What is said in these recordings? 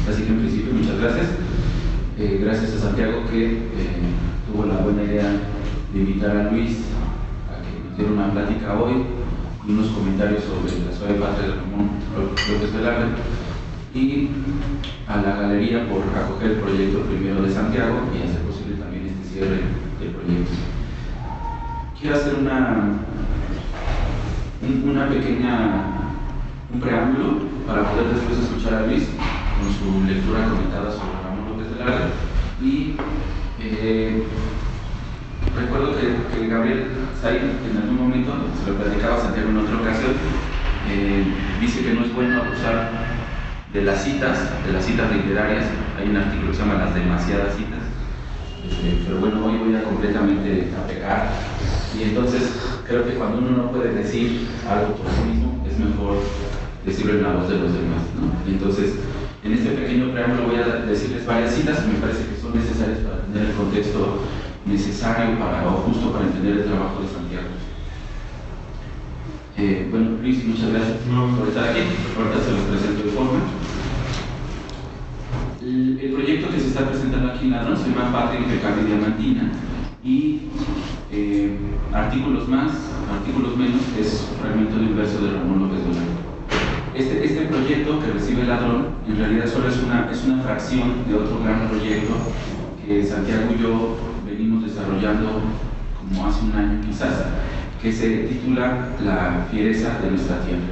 Así que en principio muchas gracias. Gracias a Santiago que tuvo la buena idea de invitar a Luis a que nos diera una plática hoy y unos comentarios sobre la suave patria de Ramón López Velarde, y a la galería por acoger el proyecto primero de Santiago y hacer posible también este cierre del proyecto. Quiero hacer un preámbulo para poder después escuchar a Luis con su lectura comentada sobre Ramón López Velarde. Y recuerdo que Gabriel Said en algún momento, se lo platicaba a Santiago en otra ocasión, dice que no es bueno abusar de las citas literarias. Hay un artículo que se llama Las demasiadas citas, pero bueno, hoy voy a completamente a pecar, y entonces creo que cuando uno no puede decir algo por sí mismo, es mejor decirlo en la voz de los demás, ¿no? Y entonces, en este pequeño preámbulo voy a decirles varias citas que me parece que son necesarias para tener el contexto necesario o justo para entender el trabajo de Santiago. Bueno, Luis, muchas gracias por estar aquí. Ahorita se los presento de forma. El proyecto que se está presentando aquí en Ladrón se llama Patria Impecable y Diamantina, y artículos más, artículos menos, es un fragmento de un verso de Ramón López Velarde. Este proyecto que recibe Ladrón en realidad solo es una fracción de otro gran proyecto que Santiago y yo venimos desarrollando como hace un año quizás, que se titula La fiereza de nuestra tierra.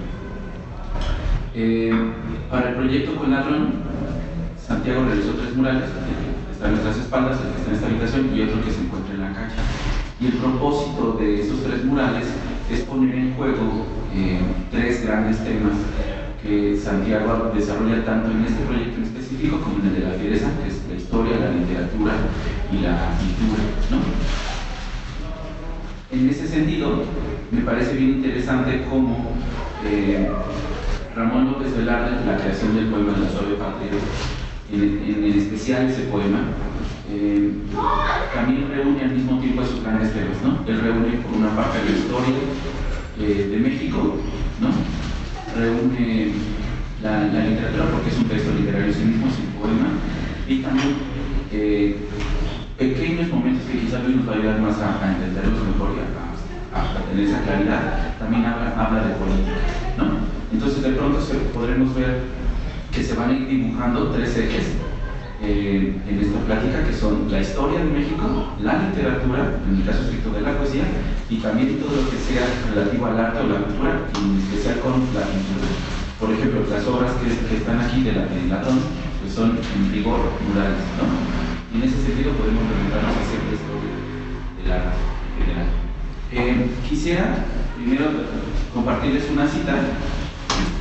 Para el proyecto con Ladrón, Santiago realizó 3 murales, que están a nuestras espaldas, el que está en esta habitación y otro que se encuentra en la calle. Y el propósito de estos 3 murales es poner en juego 3 grandes temas que Santiago desarrolla tanto en este proyecto en específico como en el de la fiereza, que es la historia, la literatura y la pintura, ¿no? En ese sentido, me parece bien interesante cómo Ramón López Velarde, la creación del poema La suave patria, en especial ese poema, también reúne al mismo tiempo esos grandes temas, ¿no? Él reúne por una parte la historia de México, ¿no? Reúne la literatura, porque es un texto literario en sí mismo, es un poema, y también pequeños momentos que quizás Luis nos va a ayudar más a entenderlos mejor y a tener esa claridad. También habla de política, ¿no? Entonces de pronto podremos ver que se van a ir dibujando 3 ejes en esta plática, que son la historia de México, la literatura, en el caso estricto de la poesía, y también todo lo que sea relativo al arte o la cultura, en especial con la pintura. Por ejemplo, las obras que están aquí de Ladrón, pues son en rigor murales, ¿no? Y en ese sentido podemos preguntarnos acerca de esto del arte en general. Quisiera primero compartirles una cita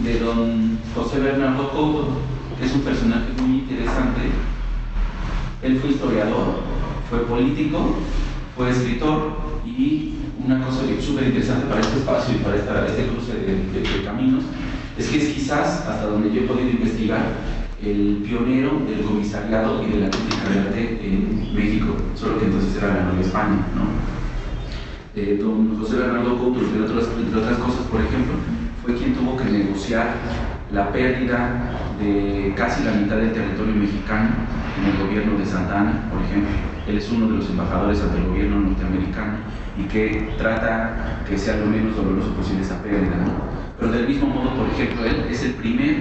de don José Bernardo Couto, que es un personaje muy interesante. Él fue historiador, fue político, fue escritor, y una cosa súper interesante para este espacio y para este cruce de caminos es que es quizás, hasta donde yo he podido investigar, el pionero del comisariado y de la crítica de arte en México, solo que entonces era la Nueva España, ¿no? Don José Bernardo Couto, entre otras cosas, por ejemplo, fue quien tuvo que negociar la pérdida de casi la mitad del territorio mexicano en el gobierno de Santa Anna, por ejemplo. Él es uno de los embajadores ante el gobierno norteamericano y que trata que sea lo menos doloroso posible esa pérdida, ¿no? Pero del mismo modo, por ejemplo, él es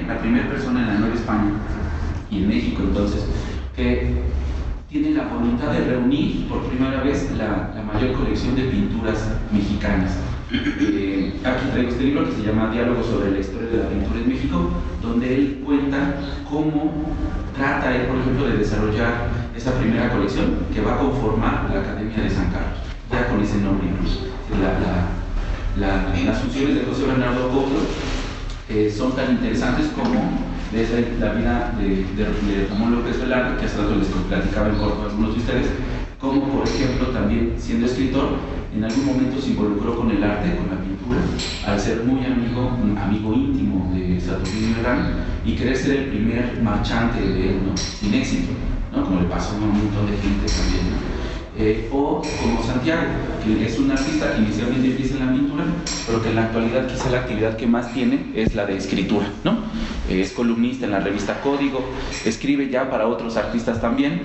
la primera persona en la Nueva España y en México entonces que tiene la voluntad de reunir por primera vez la mayor colección de pinturas mexicanas. Aquí traigo este libro que se llama Diálogo sobre la historia de la pintura en México, donde él cuenta cómo trata él, por ejemplo, de desarrollar esa primera colección que va a conformar la Academia de San Carlos, ya con ese nombre incluso. Las funciones de José Bernardo Couto son tan interesantes como desde la vida de Ramón López Velarde, que hace rato les platicaba en corto a algunos de ustedes, como por ejemplo también siendo escritor, en algún momento se involucró con el arte, con la pintura, al ser muy un amigo íntimo de Saturnino Herrán y querer ser el primer marchante de él, ¿no? Sin éxito, ¿no? Como le pasó a un montón de gente también, ¿no? O como Santiago, que es un artista que inicialmente empieza en la pintura, pero que en la actualidad quizá la actividad que más tiene es la de escritura, ¿no? es columnista en la revista Código, escribe ya para otros artistas también.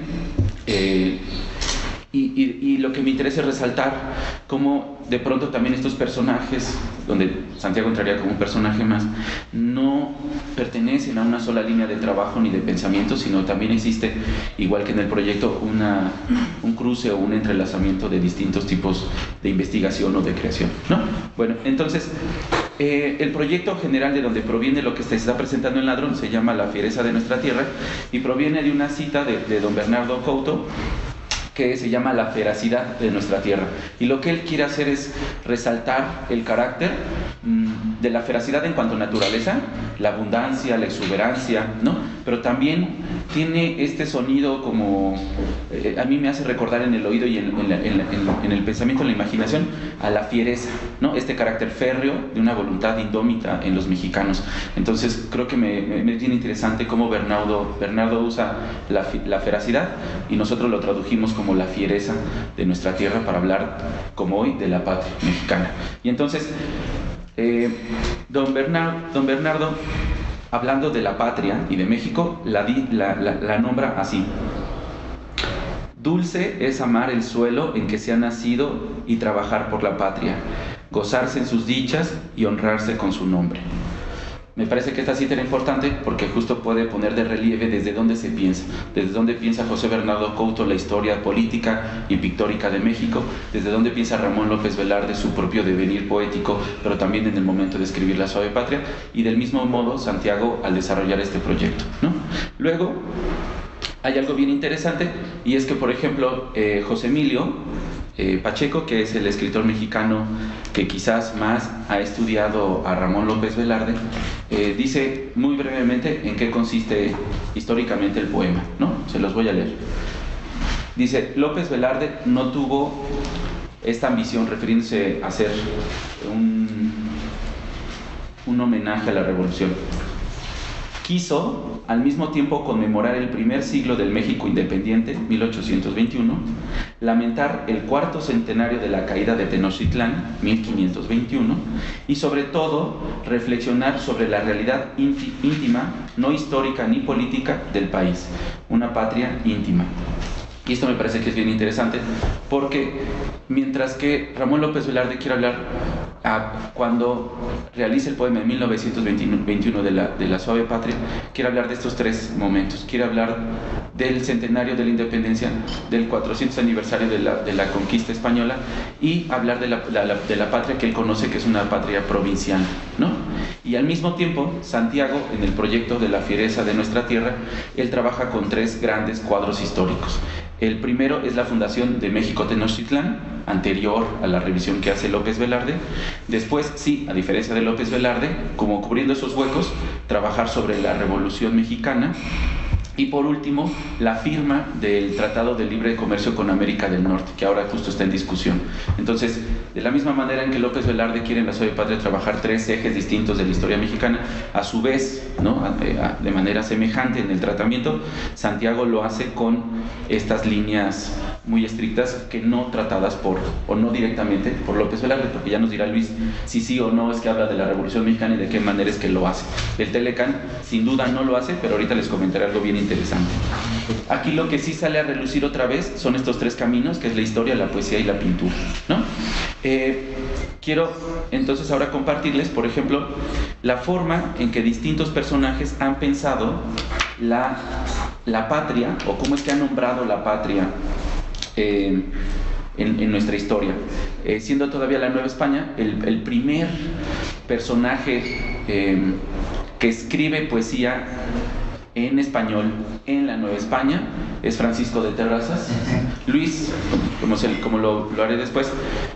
Y lo que me interesa es resaltar cómo de pronto también estos personajes, donde Santiago entraría como un personaje más, no pertenecen a una sola línea de trabajo ni de pensamiento, sino también existe, igual que en el proyecto, un cruce o un entrelazamiento de distintos tipos de investigación o de creación, ¿no? Bueno, entonces, el proyecto general de donde proviene lo que se está presentando en Ladrón se llama La fiereza de nuestra tierra, y proviene de una cita de don Bernardo Couto, que se llama La feracidad de nuestra tierra. Y lo que él quiere hacer es resaltar el carácter de la feracidad en cuanto a naturaleza, la abundancia, la exuberancia, ¿no? Pero también tiene este sonido como, a mí me hace recordar en el oído y en el pensamiento, en la imaginación, a la fiereza, ¿no? Este carácter férreo de una voluntad indómita en los mexicanos. Entonces creo que me tiene interesante cómo Bernardo usa la feracidad, y nosotros lo tradujimos como la fiereza de nuestra tierra para hablar, como hoy, de la patria mexicana. Y entonces, don Bernardo, hablando de la patria y de México, la nombra así: dulce es amar el suelo en que se ha nacido y trabajar por la patria, gozarse en sus dichas y honrarse con su nombre. Me parece que esta cita era importante porque justo puede poner de relieve desde dónde se piensa, desde dónde piensa José Bernardo Couto la historia política y pictórica de México, desde dónde piensa Ramón López Velarde su propio devenir poético, pero también en el momento de escribir La suave patria, y del mismo modo Santiago al desarrollar este proyecto, ¿no? Luego hay algo bien interesante, y es que, por ejemplo, José Emilio Pacheco, que es el escritor mexicano que quizás más ha estudiado a Ramón López Velarde, dice muy brevemente en qué consiste históricamente el poema, ¿no? Se los voy a leer. Dice: López Velarde no tuvo esta ambición, refiriéndose a hacer un homenaje a la revolución. Quiso al mismo tiempo conmemorar el primer siglo del México independiente, 1821, lamentar el cuarto centenario de la caída de Tenochtitlán, 1521, y sobre todo reflexionar sobre la realidad íntima, no histórica ni política, del país, una patria íntima. Y esto me parece que es bien interesante, porque mientras que Ramón López Velarde quiere hablar, cuando realiza el poema de 1921 de la suave patria, quiere hablar de estos tres momentos. Quiere hablar del centenario de la independencia, del 400 aniversario de la conquista española, y hablar de la patria que él conoce, que es una patria provinciana, ¿no? Y al mismo tiempo, Santiago, en el proyecto de La fiereza de nuestra tierra, él trabaja con tres grandes cuadros históricos. El primero es la fundación de México Tenochtitlán, anterior a la revisión que hace López Velarde. Después, sí, a diferencia de López Velarde, como cubriendo esos huecos, trabajar sobre la Revolución Mexicana. Y por último, la firma del Tratado de Libre Comercio con América del Norte, que ahora justo está en discusión. Entonces, de la misma manera en que López Velarde quiere en La suave patria trabajar tres ejes distintos de la historia mexicana, a su vez, ¿no?, de manera semejante en el tratamiento, Santiago lo hace con estas líneas muy estrictas, que no tratadas o no directamente por López Velarde, porque ya nos dirá Luis si sí o no es que habla de la Revolución Mexicana y de qué manera es que lo hace. El Telecán sin duda no lo hace, pero ahorita les comentaré algo bien interesante. Aquí lo que sí sale a relucir otra vez son estos tres caminos, que es la historia, la poesía y la pintura, ¿no? Quiero entonces ahora compartirles, por ejemplo, la forma en que distintos personajes han pensado la patria, o cómo es que han nombrado la patria en nuestra historia. Siendo todavía la Nueva España, el primer personaje que escribe poesía en español en la Nueva España es Francisco de Terrazas. Luis, como lo haré después,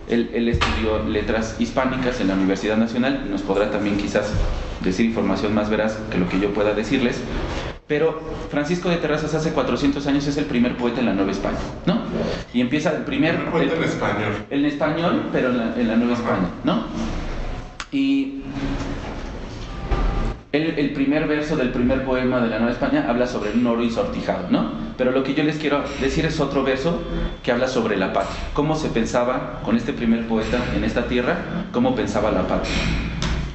él estudió letras hispánicas en la Universidad Nacional y nos podrá también quizás decir información más veraz que lo que yo pueda decirles. Pero Francisco de Terrazas hace 400 años es el primer poeta en la Nueva España, ¿no? Y empieza el primer poeta en español. En español, pero en la Nueva España, ¿no? Y el primer verso del primer poema de la Nueva España habla sobre un oro ensortijado, ¿no? Pero lo que yo les quiero decir es otro verso que habla sobre la patria. ¿Cómo se pensaba con este primer poeta en esta tierra? ¿Cómo pensaba la patria?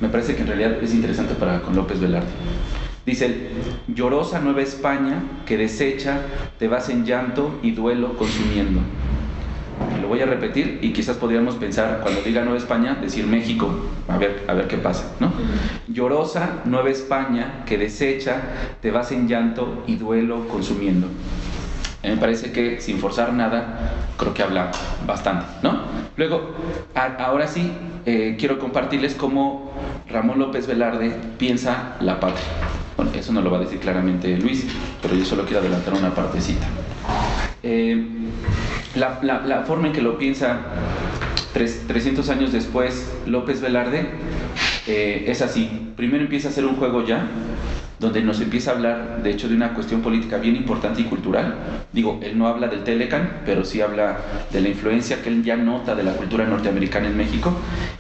Me parece que en realidad es interesante con López Velarde. Dice él: llorosa Nueva España que deshecha te vas en llanto y duelo consumiendo. Lo voy a repetir y quizás podríamos pensar, cuando diga Nueva España, decir México, a ver qué pasa, ¿no? Llorosa Nueva España que deshecha te vas en llanto y duelo consumiendo. Me parece que, sin forzar nada, creo que habla bastante, ¿no? Luego, ahora sí, quiero compartirles cómo Ramón López Velarde piensa la patria. Bueno, eso no lo va a decir claramente Luis, pero yo solo quiero adelantar una partecita. La forma en que lo piensa 300 años después López Velarde es así. Primero empieza a hacer un juego ya, donde nos empieza a hablar, de hecho, de una cuestión política bien importante y cultural. Digo, él no habla del Telecán, pero sí habla de la influencia que él ya nota de la cultura norteamericana en México.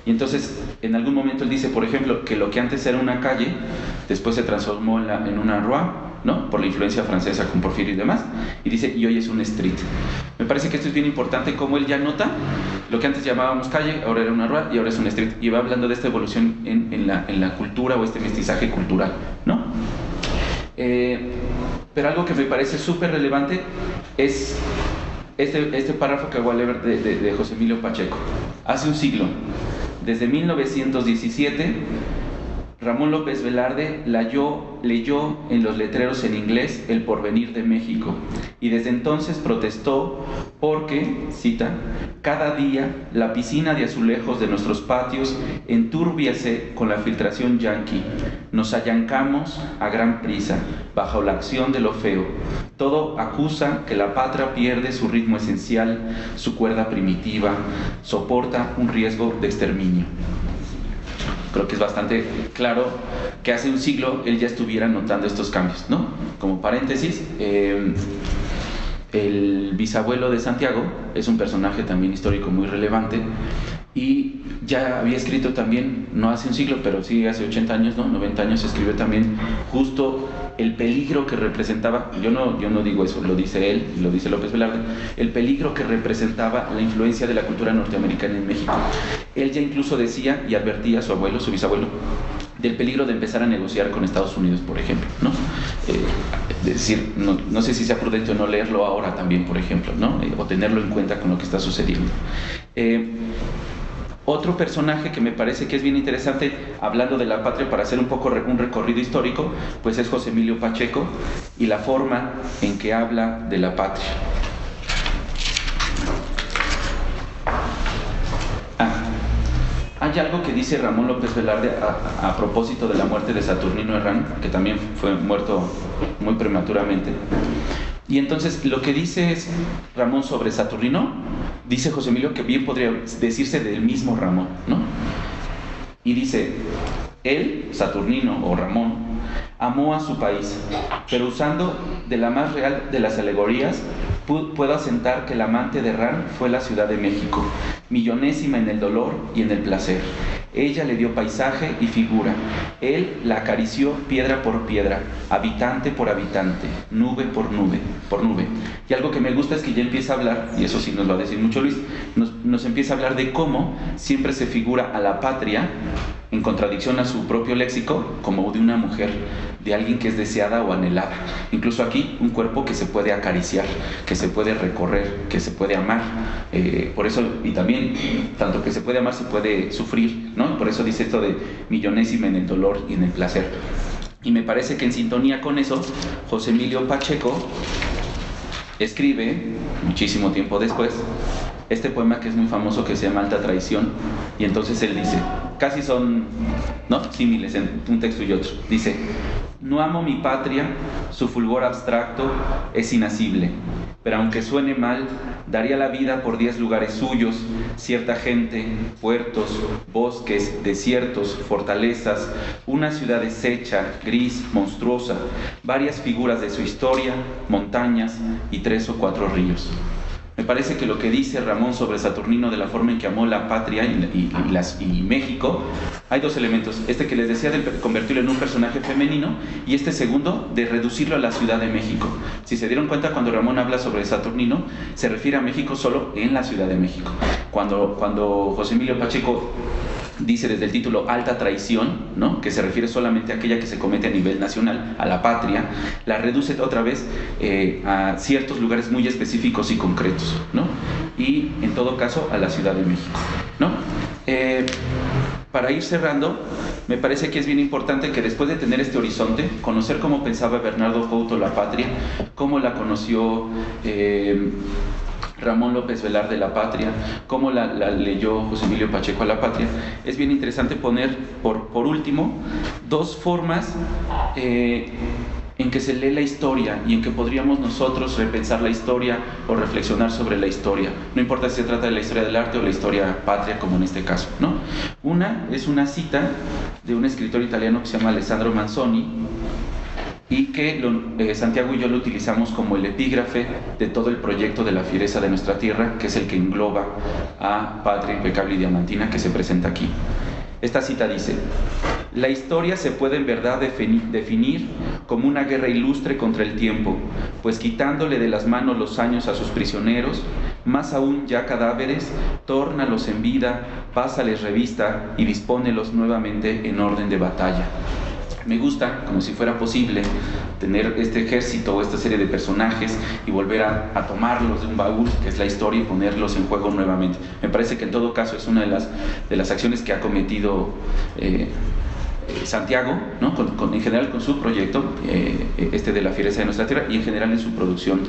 Y entonces, en algún momento él dice, por ejemplo, que lo que antes era una calle, después se transformó en una rue, ¿no? Por la influencia francesa con Porfirio y demás. Y dice, y hoy es un street. Me parece que esto es bien importante, como él ya nota lo que antes llamábamos calle, ahora era una rue y ahora es un street. Y va hablando de esta evolución en la cultura, o este mestizaje cultural, ¿no? Pero algo que me parece súper relevante es este párrafo que voy a leer de José Emilio Pacheco. Hace un siglo, desde 1917, Ramón López Velarde leyó en los letreros en inglés el porvenir de México, y desde entonces protestó porque, cita, cada día la piscina de azulejos de nuestros patios entúrbiase con la filtración yanqui. Nos allancamos a gran prisa, bajo la acción de lo feo. Todo acusa que la patria pierde su ritmo esencial, su cuerda primitiva, soporta un riesgo de exterminio. Creo que es bastante claro que hace un siglo él ya estuviera notando estos cambios, ¿no? Como paréntesis, el bisabuelo de Santiago es un personaje también histórico muy relevante, y ya había escrito también, no hace un siglo, pero sí hace 80 años, ¿no? 90 años, escribió también justo el peligro que representaba, yo no digo eso, lo dice él, lo dice López Velarde, el peligro que representaba la influencia de la cultura norteamericana en México. Él ya incluso decía y advertía a su abuelo, su bisabuelo, del peligro de empezar a negociar con Estados Unidos, por ejemplo, ¿no? Es decir, no sé si sea prudente o no leerlo ahora también, por ejemplo, ¿no? O tenerlo en cuenta con lo que está sucediendo. Otro personaje que me parece que es bien interesante, hablando de la patria, para hacer un poco un recorrido histórico, pues es José Emilio Pacheco y la forma en que habla de la patria. Hay algo que dice Ramón López Velarde a propósito de la muerte de Saturnino Herrán, que también fue muerto muy prematuramente. Y entonces lo que dice es Ramón sobre Saturnino, dice José Emilio que bien podría decirse del mismo Ramón, ¿no? Y dice, él, Saturnino o Ramón, amó a su país, pero usando de la más real de las alegorías, puedo asentar que el amante de Herrán fue la Ciudad de México, millonésima en el dolor y en el placer. Ella le dio paisaje y figura, él la acarició piedra por piedra, habitante por habitante, nube por nube. Y algo que me gusta es que ya empieza a hablar, y eso sí nos va a decir mucho Luis, nos empieza a hablar de cómo siempre se figura a la patria, en contradicción a su propio léxico, como de una mujer, de alguien que es deseada o anhelada. Incluso aquí, un cuerpo que se puede acariciar, que se puede recorrer, que se puede amar. Por eso, y también, tanto que se puede amar, se puede sufrir, ¿no? Por eso dice esto de millonésima en el dolor y en el placer. Y me parece que en sintonía con eso, José Emilio Pacheco escribe, muchísimo tiempo después, este poema que es muy famoso, que se llama Alta Traición. Y entonces él dice, casi son, ¿no?, símiles en un texto y otro. Dice, no amo mi patria, su fulgor abstracto es inasible, pero aunque suene mal, daría la vida por 10 lugares suyos, cierta gente, puertos, bosques, desiertos, fortalezas, una ciudad deshecha, gris, monstruosa, varias figuras de su historia, montañas y 3 o 4 ríos. Me parece que lo que dice Ramón sobre Saturnino, de la forma en que amó la patria y México, hay dos elementos. Este que les decía de convertirlo en un personaje femenino, y este segundo de reducirlo a la Ciudad de México. Si se dieron cuenta, cuando Ramón habla sobre Saturnino, se refiere a México solo en la Ciudad de México. Cuando José Emilio Pacheco dice desde el título alta traición, ¿no? Que se refiere solamente a aquella que se comete a nivel nacional, a la patria, la reduce otra vez a ciertos lugares muy específicos y concretos, ¿no? Y en todo caso a la Ciudad de México, ¿no? Para ir cerrando, me parece que es bien importante que después de tener este horizonte, conocer cómo pensaba Bernardo Couto la patria, cómo la conoció Ramón López Velarde la patria, cómo la leyó José Emilio Pacheco a la patria, es bien interesante poner por último dos formas en que se lee la historia y en que podríamos nosotros repensar la historia o reflexionar sobre la historia. No importa si se trata de la historia del arte o la historia patria, como en este caso, ¿no? Una es una cita de un escritor italiano que se llama Alessandro Manzoni, y que Santiago y yo lo utilizamos como el epígrafe de todo el proyecto de la fiereza de nuestra tierra, que es el que engloba a Patria Impecable y Diamantina, que se presenta aquí. Esta cita dice: la historia se puede en verdad definir como una guerra ilustre contra el tiempo, pues quitándole de las manos los años a sus prisioneros, más aún ya cadáveres, tórnalos en vida, pásales revista y dispónelos nuevamente en orden de batalla. Me gusta, como si fuera posible, tener este ejército o esta serie de personajes y volver a tomarlos de un baúl, que es la historia, y ponerlos en juego nuevamente. Me parece que en todo caso es una de las acciones que ha cometido Santiago, ¿no? En general con su proyecto, de la fiereza de nuestra tierra, y en general en su producción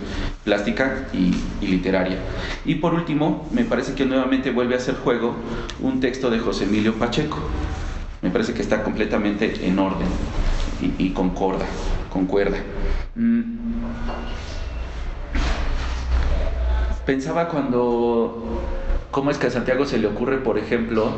plástica y literaria. Y por último, me parece que nuevamente vuelve a hacer juego un texto de José Emilio Pacheco. Me parece que está completamente en orden y concuerda. Pensaba cómo es que a Santiago se le ocurre, por ejemplo,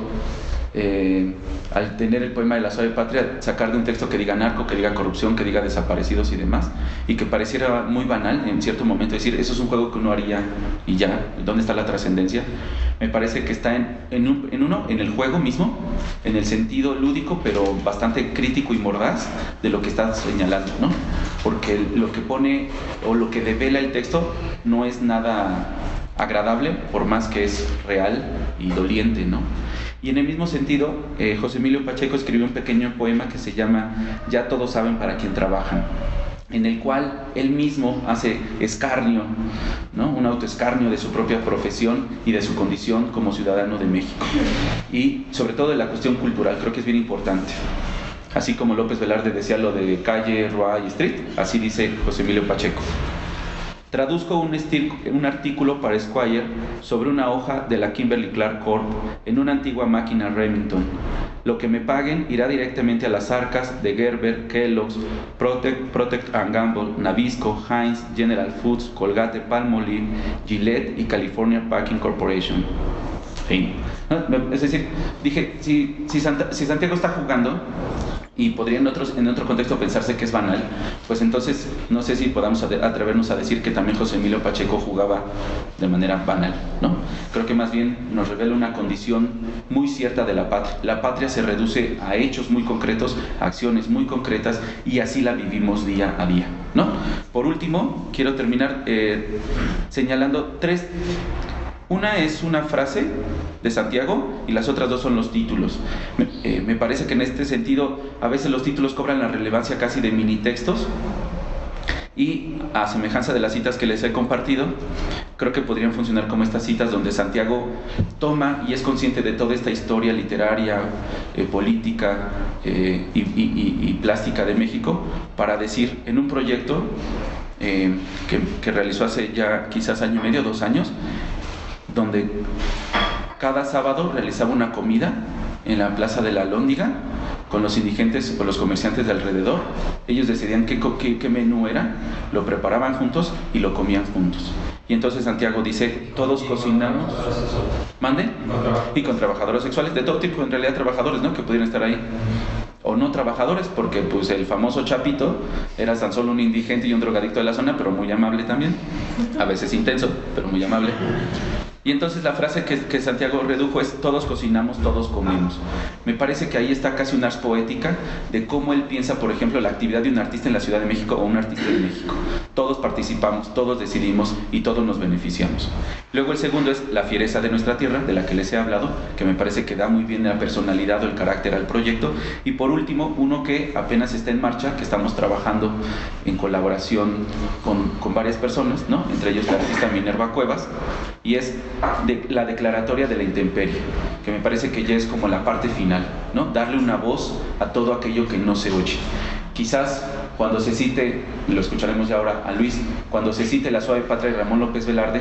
al tener el poema de la suave patria, sacar de un texto que diga narco, que diga corrupción, que diga desaparecidos y demás, y que pareciera muy banal en cierto momento decir, eso es un juego que uno haría y ya, ¿dónde está la trascendencia? Me parece que está en el juego mismo, en el sentido lúdico, pero bastante crítico y mordaz de lo que está señalando, ¿no? Porque lo que pone o lo que devela el texto no es nada agradable, por más que es real y doliente, ¿no? Y en el mismo sentido, José Emilio Pacheco escribió un pequeño poema que se llama Ya todos saben para quién trabajan, en el cual él mismo hace escarnio, ¿no? Un autoescarnio de su propia profesión y de su condición como ciudadano de México. Y sobre todo de la cuestión cultural, creo que es bien importante. Así como López Velarde decía lo de calle, rua y street, así dice José Emilio Pacheco. Traduzco un artículo para Esquire sobre una hoja de la Kimberly-Clark Corp en una antigua máquina Remington. Lo que me paguen irá directamente a las arcas de Gerber, Kellogg's, Procter & Gamble, Nabisco, Heinz, General Foods, Colgate, Palmolive, Gillette y California Packing Corporation. Fin. Es decir, dije, si Santiago está jugando, y podría en otro contexto pensarse que es banal, pues entonces no sé si podamos atrevernos a decir que también José Emilio Pacheco jugaba de manera banal, ¿no? Creo que más bien nos revela una condición muy cierta de la patria. La patria se reduce a hechos muy concretos, a acciones muy concretas, y así la vivimos día a día, ¿no? Por último, quiero terminar señalando tres. Una es una frase de Santiago y las otras dos son los títulos. Me parece que en este sentido a veces los títulos cobran la relevancia casi de mini textos, y a semejanza de las citas que les he compartido, creo que podrían funcionar como estas citas donde Santiago toma y es consciente de toda esta historia literaria, política y plástica de México, para decir en un proyecto que realizó hace ya quizás año y medio, 2 años, donde cada sábado realizaba una comida en la Plaza de la Alhóndiga con los indigentes o los comerciantes de alrededor. Ellos decidían qué menú era, lo preparaban juntos y lo comían juntos. Y entonces Santiago dice, todos cocinamos. ¿Mande? Y con trabajadores sexuales, de todo tipo, en realidad trabajadores, ¿no? Que pudieran estar ahí. O no trabajadores, porque pues el famoso Chapito era tan solo un indigente y un drogadicto de la zona, pero muy amable también. A veces intenso, pero muy amable. Y entonces la frase que Santiago redujo es: todos cocinamos, todos comemos. Me parece que ahí está casi una ars poética de cómo él piensa, por ejemplo, la actividad de un artista en la Ciudad de México o un artista de México. Todos participamos, todos decidimos y todos nos beneficiamos. Luego el segundo es la fiereza de nuestra tierra, de la que les he hablado, que me parece que da muy bien la personalidad o el carácter al proyecto. Y por último, uno que apenas está en marcha, que estamos trabajando en colaboración con varias personas, ¿no? Entre ellos la artista Minerva Cuevas, y es la declaratoria de la intemperie, que me parece que ya es como la parte final, ¿no? Darle una voz a todo aquello que no se oye. Quizás cuando se cite, y lo escucharemos ya ahora a Luis, cuando se cite La suave patria de Ramón López Velarde,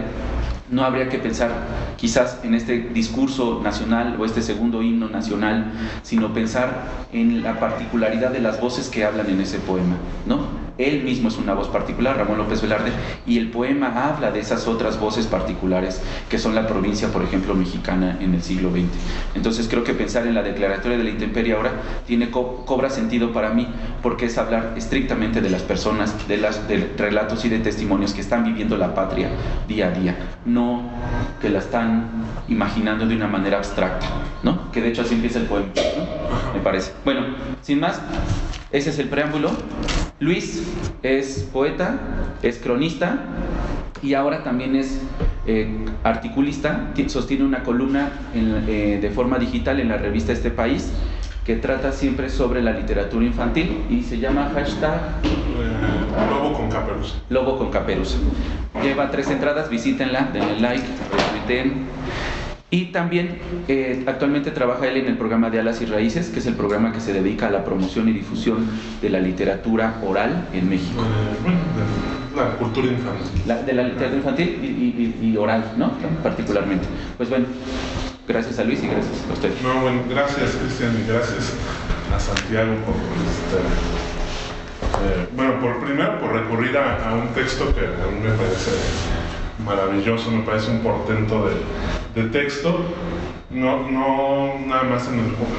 no habría que pensar quizás en este discurso nacional o este segundo himno nacional, sino pensar en la particularidad de las voces que hablan en ese poema, ¿no? Él mismo es una voz particular, Ramón López Velarde, y el poema habla de esas otras voces particulares que son la provincia, por ejemplo, mexicana en el siglo XX. Entonces creo que pensar en la declaratoria de la intemperie ahora cobra sentido para mí, porque es hablar estrictamente de las personas, de relatos y de testimonios que están viviendo la patria día a día, no que la están imaginando de una manera abstracta, ¿no? Que de hecho así empieza el poema, ¿no? Me parece. Bueno, sin más, ese es el preámbulo. Luis es poeta, es cronista y ahora también es articulista. Sostiene una columna de forma digital en la revista Este País, que trata siempre sobre la literatura infantil y se llama hashtag Lobo con Caperuza. Lobo con Caperuza. Lleva 3 entradas, visítenla, denle like, retuiteen. Y también actualmente trabaja él en el programa de Alas y Raíces, que es el programa que se dedica a la promoción y difusión de la literatura oral en México. Bueno, de la cultura infantil. De la literatura infantil y oral, ¿no? Particularmente. Pues bueno, gracias a Luis y gracias a usted. No, bueno, gracias Cristian y gracias a Santiago por primero por recurrir a un texto que a mí me parece maravilloso, me parece un portento de texto, no nada más en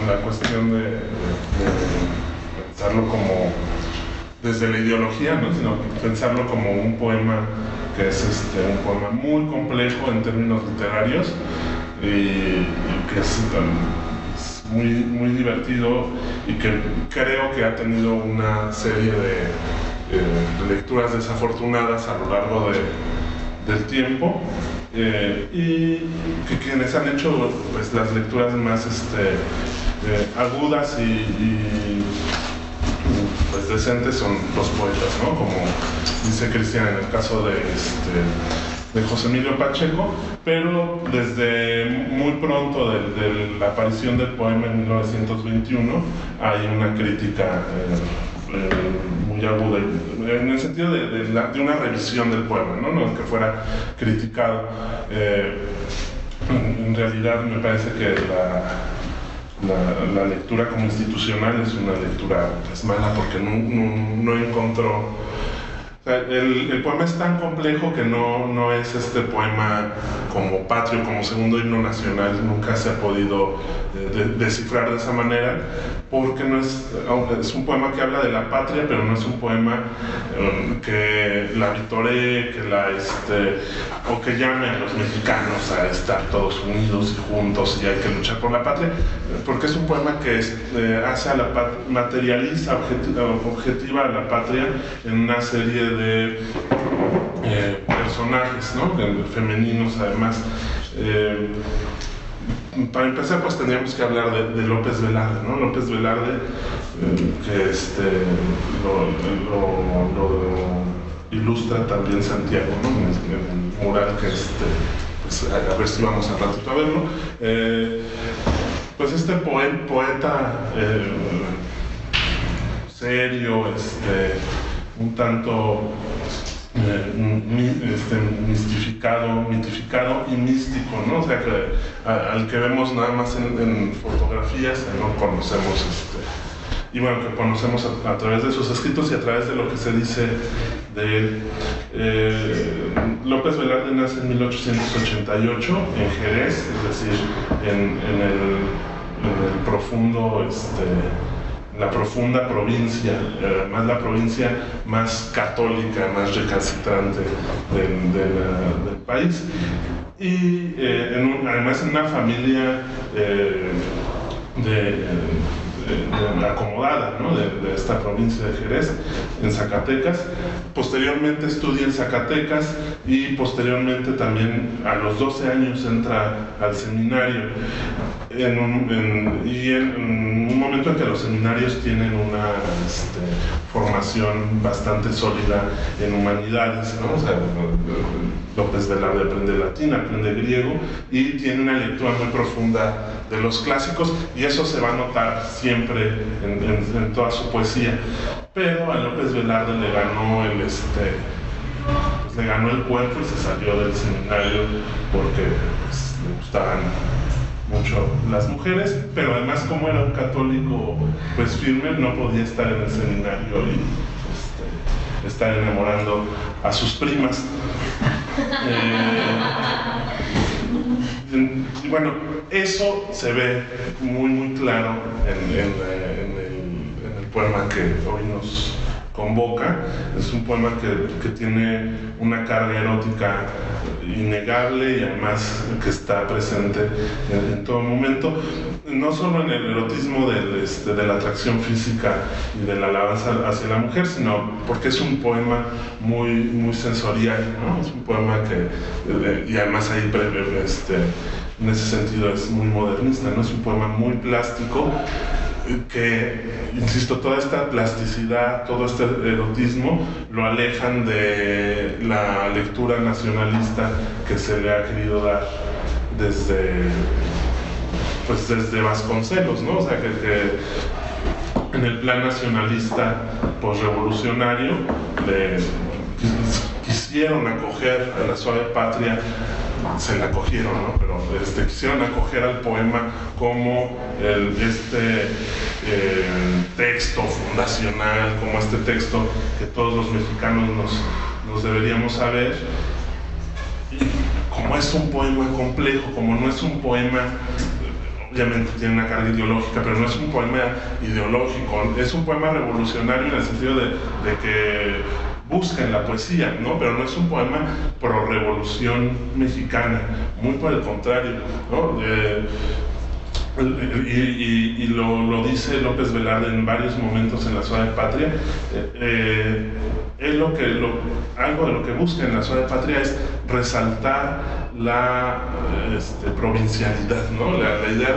la cuestión de pensarlo como desde la ideología, ¿no? Sino pensarlo como un poema que es un poema muy complejo en términos literarios y que es muy, muy divertido y que creo que ha tenido una serie de lecturas desafortunadas a lo largo del tiempo y que quienes han hecho pues, las lecturas más agudas y pues, decentes son los poetas, ¿no? Como dice Cristian en el caso de José Emilio Pacheco, pero desde muy pronto de la aparición del poema en 1921 hay una crítica muy aguda, en el sentido de una revisión del poema, no que fuera criticado. En realidad me parece que la lectura como institucional es una lectura mala porque no encontró. El poema es tan complejo que no es este poema como patrio, como segundo himno nacional, nunca se ha podido descifrar de esa manera, porque es un poema que habla de la patria, pero no es un poema que la vitoree, o que llame a los mexicanos a estar todos unidos y juntos y hay que luchar por la patria, porque es un poema que hace materializa, objetiva a la patria en una serie de personajes, ¿no? Femeninos además. Para empezar pues tendríamos que hablar de López Velarde, ¿no? López Velarde que lo ilustra también Santiago, ¿no? En el mural que pues a ver si vamos al ratito a verlo. Pues este poeta serio, un tanto mitificado y místico, ¿no? O sea, que al que vemos nada más en fotografías, no conocemos, y bueno, que conocemos a través de sus escritos y a través de lo que se dice de él. López Velarde nace en 1888 en Jerez, es decir, en el profundo la profunda provincia, además la provincia más católica, más recalcitrante del país. Y además en una familia acomodada, ¿no? de esta provincia de Jerez, en Zacatecas. Posteriormente estudia en Zacatecas y posteriormente también a los 12 años entra al seminario. En un momento en que los seminarios tienen una formación bastante sólida en humanidades, ¿no? O sea, López Velarde aprende latín, aprende griego y tiene una lectura muy profunda de los clásicos, y eso se va a notar siempre en toda su poesía. Pero a López Velarde le ganó le ganó el cuerpo y se salió del seminario porque le gustaban mucho las mujeres, pero además, como era un católico pues firme, no podía estar en el seminario y estar enamorando a sus primas. Y bueno, eso se ve muy claro en el poema que hoy nos convoca. Es un poema que tiene una carga erótica innegable y además que está presente en todo momento, no solo en el erotismo de la atracción física y de la alabanza hacia la mujer, sino porque es un poema muy sensorial, ¿no? Es un poema y además ahí en ese sentido es muy modernista, ¿no? Es un poema muy plástico que, insisto, toda esta plasticidad, todo este erotismo lo alejan de la lectura nacionalista que se le ha querido dar desde Vasconcelos, ¿no? O sea, que en el plan nacionalista posrevolucionario quisieron acoger a la suave patria, se la acogieron, ¿no? Pero quisieron acoger al poema como texto fundacional, como este texto que todos los mexicanos nos deberíamos saber. Y como es un poema complejo, como no es un poema, obviamente tiene una carga ideológica, pero no es un poema ideológico, es un poema revolucionario en el sentido de que busca en la poesía, ¿no? Pero no es un poema pro revolución mexicana, muy por el contrario, ¿no? Y lo dice López Velarde en varios momentos en La Suave Patria. Algo de lo que busca en La Suave Patria es resaltar la provincialidad, ¿no? La idea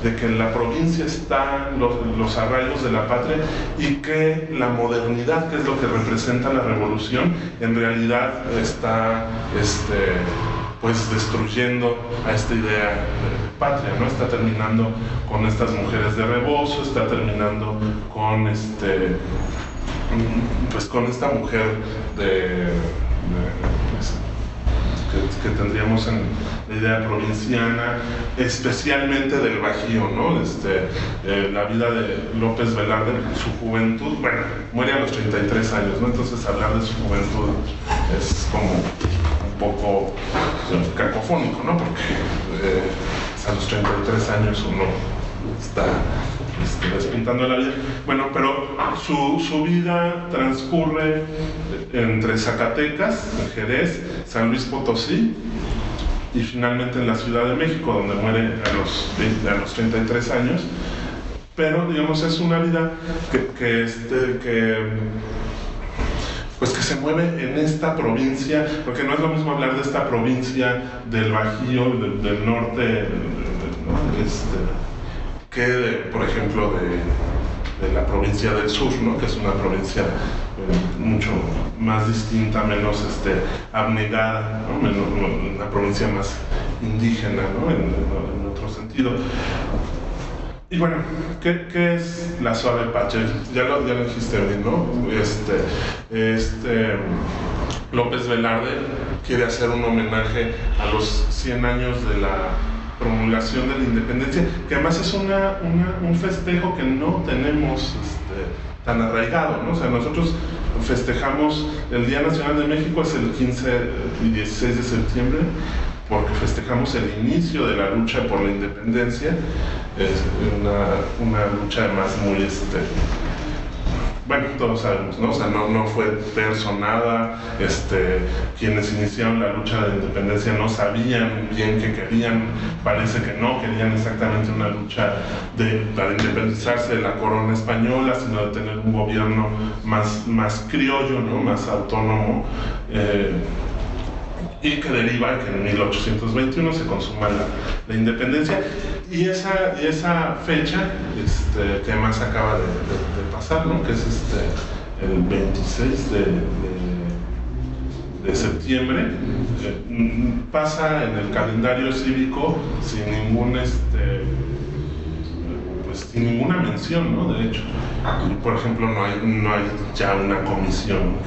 de que en la provincia están los arraigos de la patria y que la modernidad, que es lo que representa la revolución, en realidad está pues destruyendo a esta idea de patria, ¿no? Está terminando con estas mujeres de rebozo, está terminando con pues con esta mujer que tendríamos en la idea provinciana, especialmente del Bajío, ¿no? La vida de López Velarde, su juventud, bueno, muere a los 33 años, ¿no? Entonces hablar de su juventud es como un poco cacofónico, ¿no? Porque a los 33 años uno está despuntando la vida. Bueno, pero su vida transcurre entre Zacatecas, Jerez, San Luis Potosí y finalmente en la Ciudad de México, donde muere a los 33 años. Pero, digamos, es una vida que se mueve en esta provincia, porque no es lo mismo hablar de esta provincia del Bajío, del norte, ¿no? Que por ejemplo, de la provincia del sur, ¿no? Que es una provincia mucho más distinta, menos abnegada, ¿no? Una provincia más indígena, ¿no? En otro sentido. Y bueno, ¿qué es La Suave Patria? Ya lo dijiste hoy, ¿no? López Velarde quiere hacer un homenaje a los 100 años de la promulgación de la independencia, que además es un festejo que no tenemos tan arraigado, ¿no? O sea, nosotros festejamos el Día Nacional de México, es el 15 y 16 de septiembre, porque festejamos el inicio de la lucha por la independencia. Es una lucha además muy, bueno, todos sabemos, ¿no? O sea, no fue personada, quienes iniciaron la lucha de la independencia no sabían bien qué querían, parece que no querían exactamente una lucha para independizarse de la corona española, sino de tener un gobierno más criollo, ¿no? Más autónomo, y que deriva que en 1821 se consuma la independencia. Y esa fecha, que además acaba de pasar, ¿no? Que es el 26 de septiembre, pasa en el calendario cívico sin sin ninguna mención, ¿no? De hecho, por ejemplo, no hay ya una comisión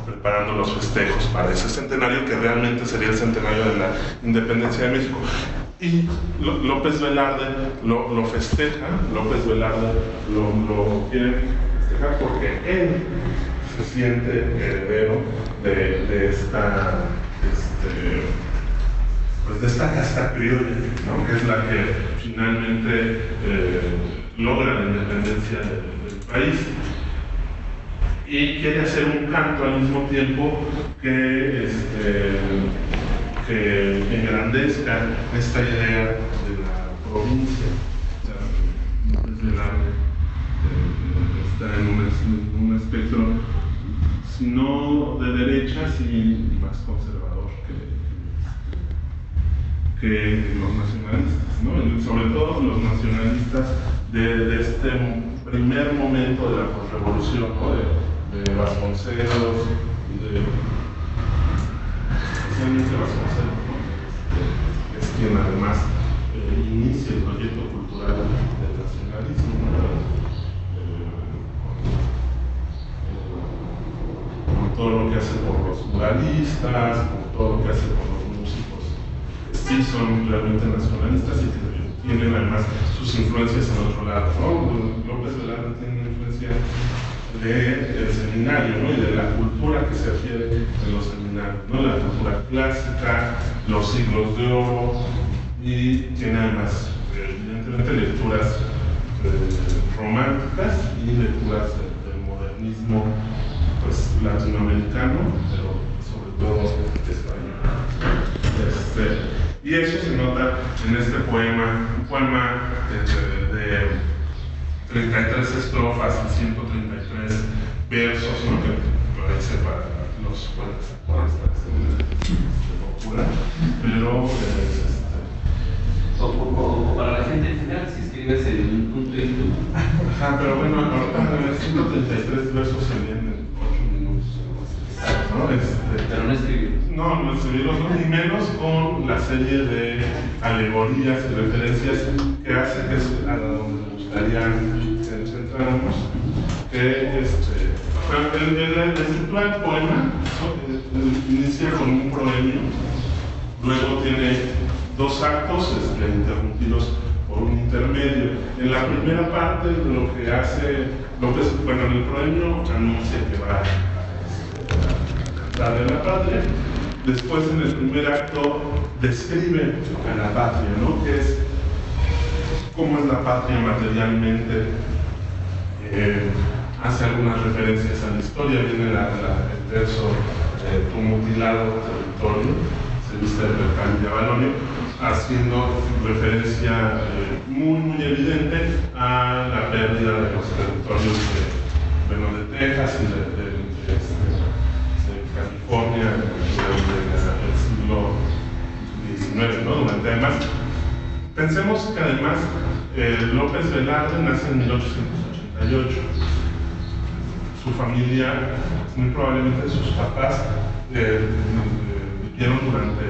preparando los festejos para ese centenario, que realmente sería el centenario de la independencia de México. Y López Velarde lo festeja, López Velarde lo quiere festejar porque él se siente heredero de esta casta criolla, ¿no? Que es la que finalmente logra la independencia del país. Y quiere hacer un canto al mismo tiempo que engrandezca esta idea de la provincia. López Velarde está en un espectro, si no de derecha, sí más conservador que los nacionalistas, ¿no? Sobre todo los nacionalistas de este primer momento de la posrevolución, ¿no? De Vasconcelos, especialmente Vasconcelos, ¿no? Que es quien además inicia el proyecto cultural del nacionalismo, ¿no? Con todo lo que hace por los muralistas, con todo lo que hace por los músicos, sí son realmente nacionalistas y que tienen además sus influencias en otro lado, ¿no? López Velarde tiene una influencia del seminario, ¿no? Y de la cultura que se adquiere en los seminarios, ¿no? La cultura clásica, los siglos de oro, y tiene además evidentemente lecturas románticas y lecturas del modernismo, pues latinoamericano, pero sobre todo español. Y eso se nota en este poema, un poema de 33 estrofas y 133 versos, ¿no? Que parece para los poetas locura, pero o para la gente en general, si escribes en un punto y tú. Ajá, pero bueno, ahorita 133 versos se leen en 8 minutos, ¿no? Pero no escribir. No escribirlos, no, ni menos con la serie de alegorías y referencias que hace, que es a donde me gustaría centrarnos, que la estructura del poema inicia con un proemio, luego tiene dos actos interrumpidos por un intermedio. En la primera parte lo que hace López, bueno, en el proemio anuncia que va a cantar de la patria. Después, en el primer acto, describe a la patria, ¿no? Que es cómo es la patria materialmente. Hace algunas referencias a la historia. Viene el verso tu mutilado territorio, se viste el mercado de Avalonio, haciendo referencia muy evidente a la pérdida de los territorios de Texas y de California del siglo XIX, ¿no? Durante, además, pensemos que además López Velarde nace en 1888. Su familia, muy probablemente sus papás, vivieron durante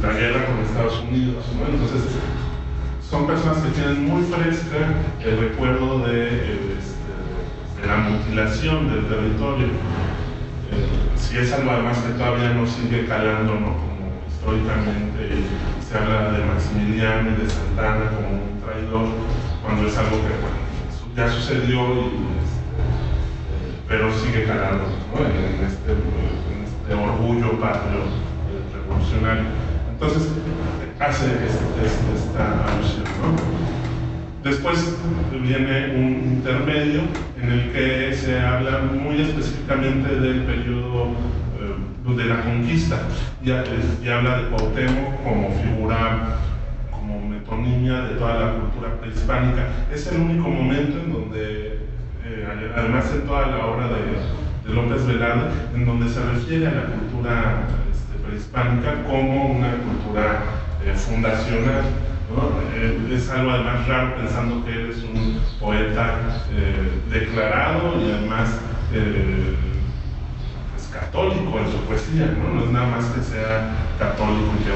la guerra con Estados Unidos, ¿no? Entonces, son personas que tienen muy fresca el recuerdo de la mutilación del territorio. Si es algo además que todavía no sigue calando, ¿no? Como históricamente se habla de Maximiliano y de Santana como un traidor, cuando es algo que, bueno, ya sucedió y pero sigue calando, ¿no? en este orgullo patrio revolucionario. Entonces hace esta alusión, ¿no? Después viene un intermedio en el que se habla muy específicamente del periodo de la conquista y habla de Cuauhtémoc como figura, como metonimia de toda la cultura prehispánica. Es el único momento en donde, además de toda la obra de López Velarde, en donde se refiere a la cultura prehispánica como una cultura fundacional, ¿no? Es algo además raro pensando que él es un poeta declarado y además católico en su poesía, ¿no? No es nada más que sea católico y que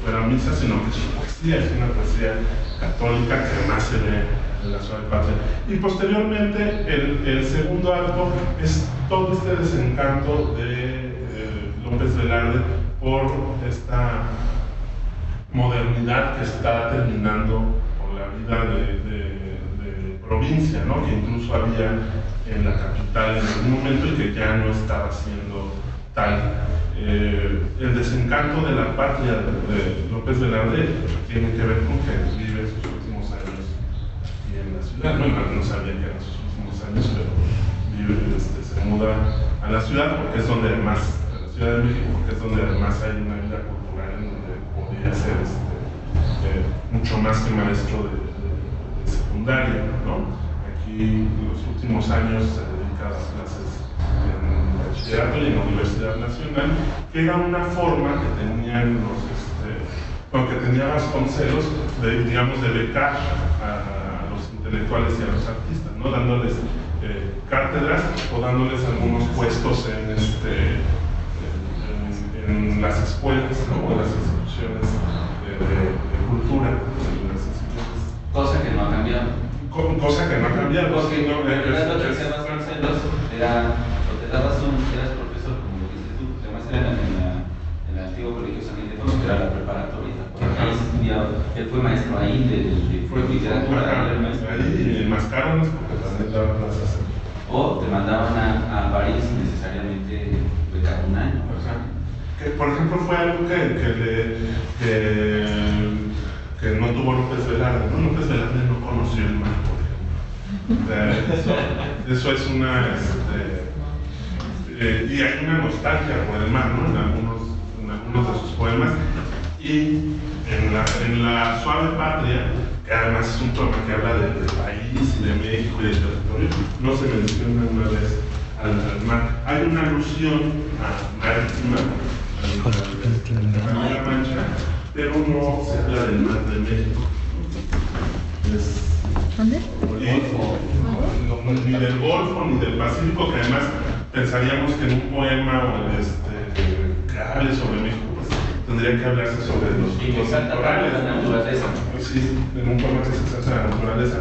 fuera a misa, sino que su poesía es una poesía católica que además se ve en la Suave Patria. Y posteriormente el segundo acto es todo este desencanto de López Velarde por esta modernidad que está terminando con la vida de provincia, ¿no? Que incluso había en la capital en algún momento y que ya no estaba siendo tal. El desencanto de la patria de López Velarde tiene que ver con que vive sus últimos años aquí en la ciudad. Bueno, no sabía que eran sus últimos años, pero vive, se muda a la ciudad porque es donde además, a la Ciudad de México, porque es donde además hay una vida cultural en donde podría ser mucho más que maestro de secundaria, ¿no? Aquí en los últimos años se dedica a las clases en bachillerato y en la Universidad Nacional, que era una forma que tenían que tenía Vasconcelos de, digamos, de becar a los intelectuales y a los artistas, ¿no? Dándoles cátedras o dándoles algunos puestos en las escuelas, ¿no? O en las instituciones de cultura. Cosa que no ha cambiado. Cosa que no ha cambiado. Porque lo que hacía Vasconcelos era, o te dabas eras profesor, como lo dices tú, además era en el antiguo colegio San Ildefonso, que era la preparatoria, porque ahí se estudiaba, él fue maestro ahí de literatura, era maestro. Ahí en Mascarones, porque también daba clases. O te mandaban a París necesariamente becar un año. O sea, que por ejemplo fue algo que no tuvo López Velarde, ¿no? López Velarde no conoció el mar, por ejemplo. Eso es una... y hay una nostalgia por el mar, ¿no? En algunos de sus poemas. Y en la Suave Patria, que además es un poema que habla del país, de México y del territorio, no se menciona una vez al mar. Hay una alusión a Marítima, a la Mancha, pero no se habla del mar de México. ¿Dónde? Ni del Golfo ni del Pacífico, que además pensaríamos que en un poema que hable sobre México, pues tendría que hablarse sobre los litorales, la naturaleza. Sí, en un poema que se exalta la naturaleza,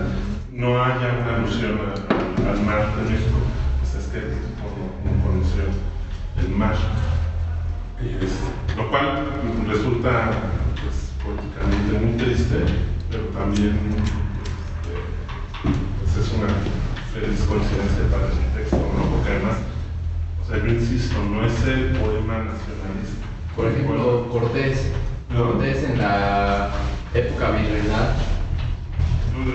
no haya una alusión al mar de México, pues es que el tipo no conoció el mar. Lo cual resulta pues, políticamente muy triste, pero también pues es una feliz coincidencia para el texto, ¿no? Porque además, o sea, yo insisto, no es el poema nacionalista. Por ejemplo, Cortés, ¿no? Cortés en la época virreinal.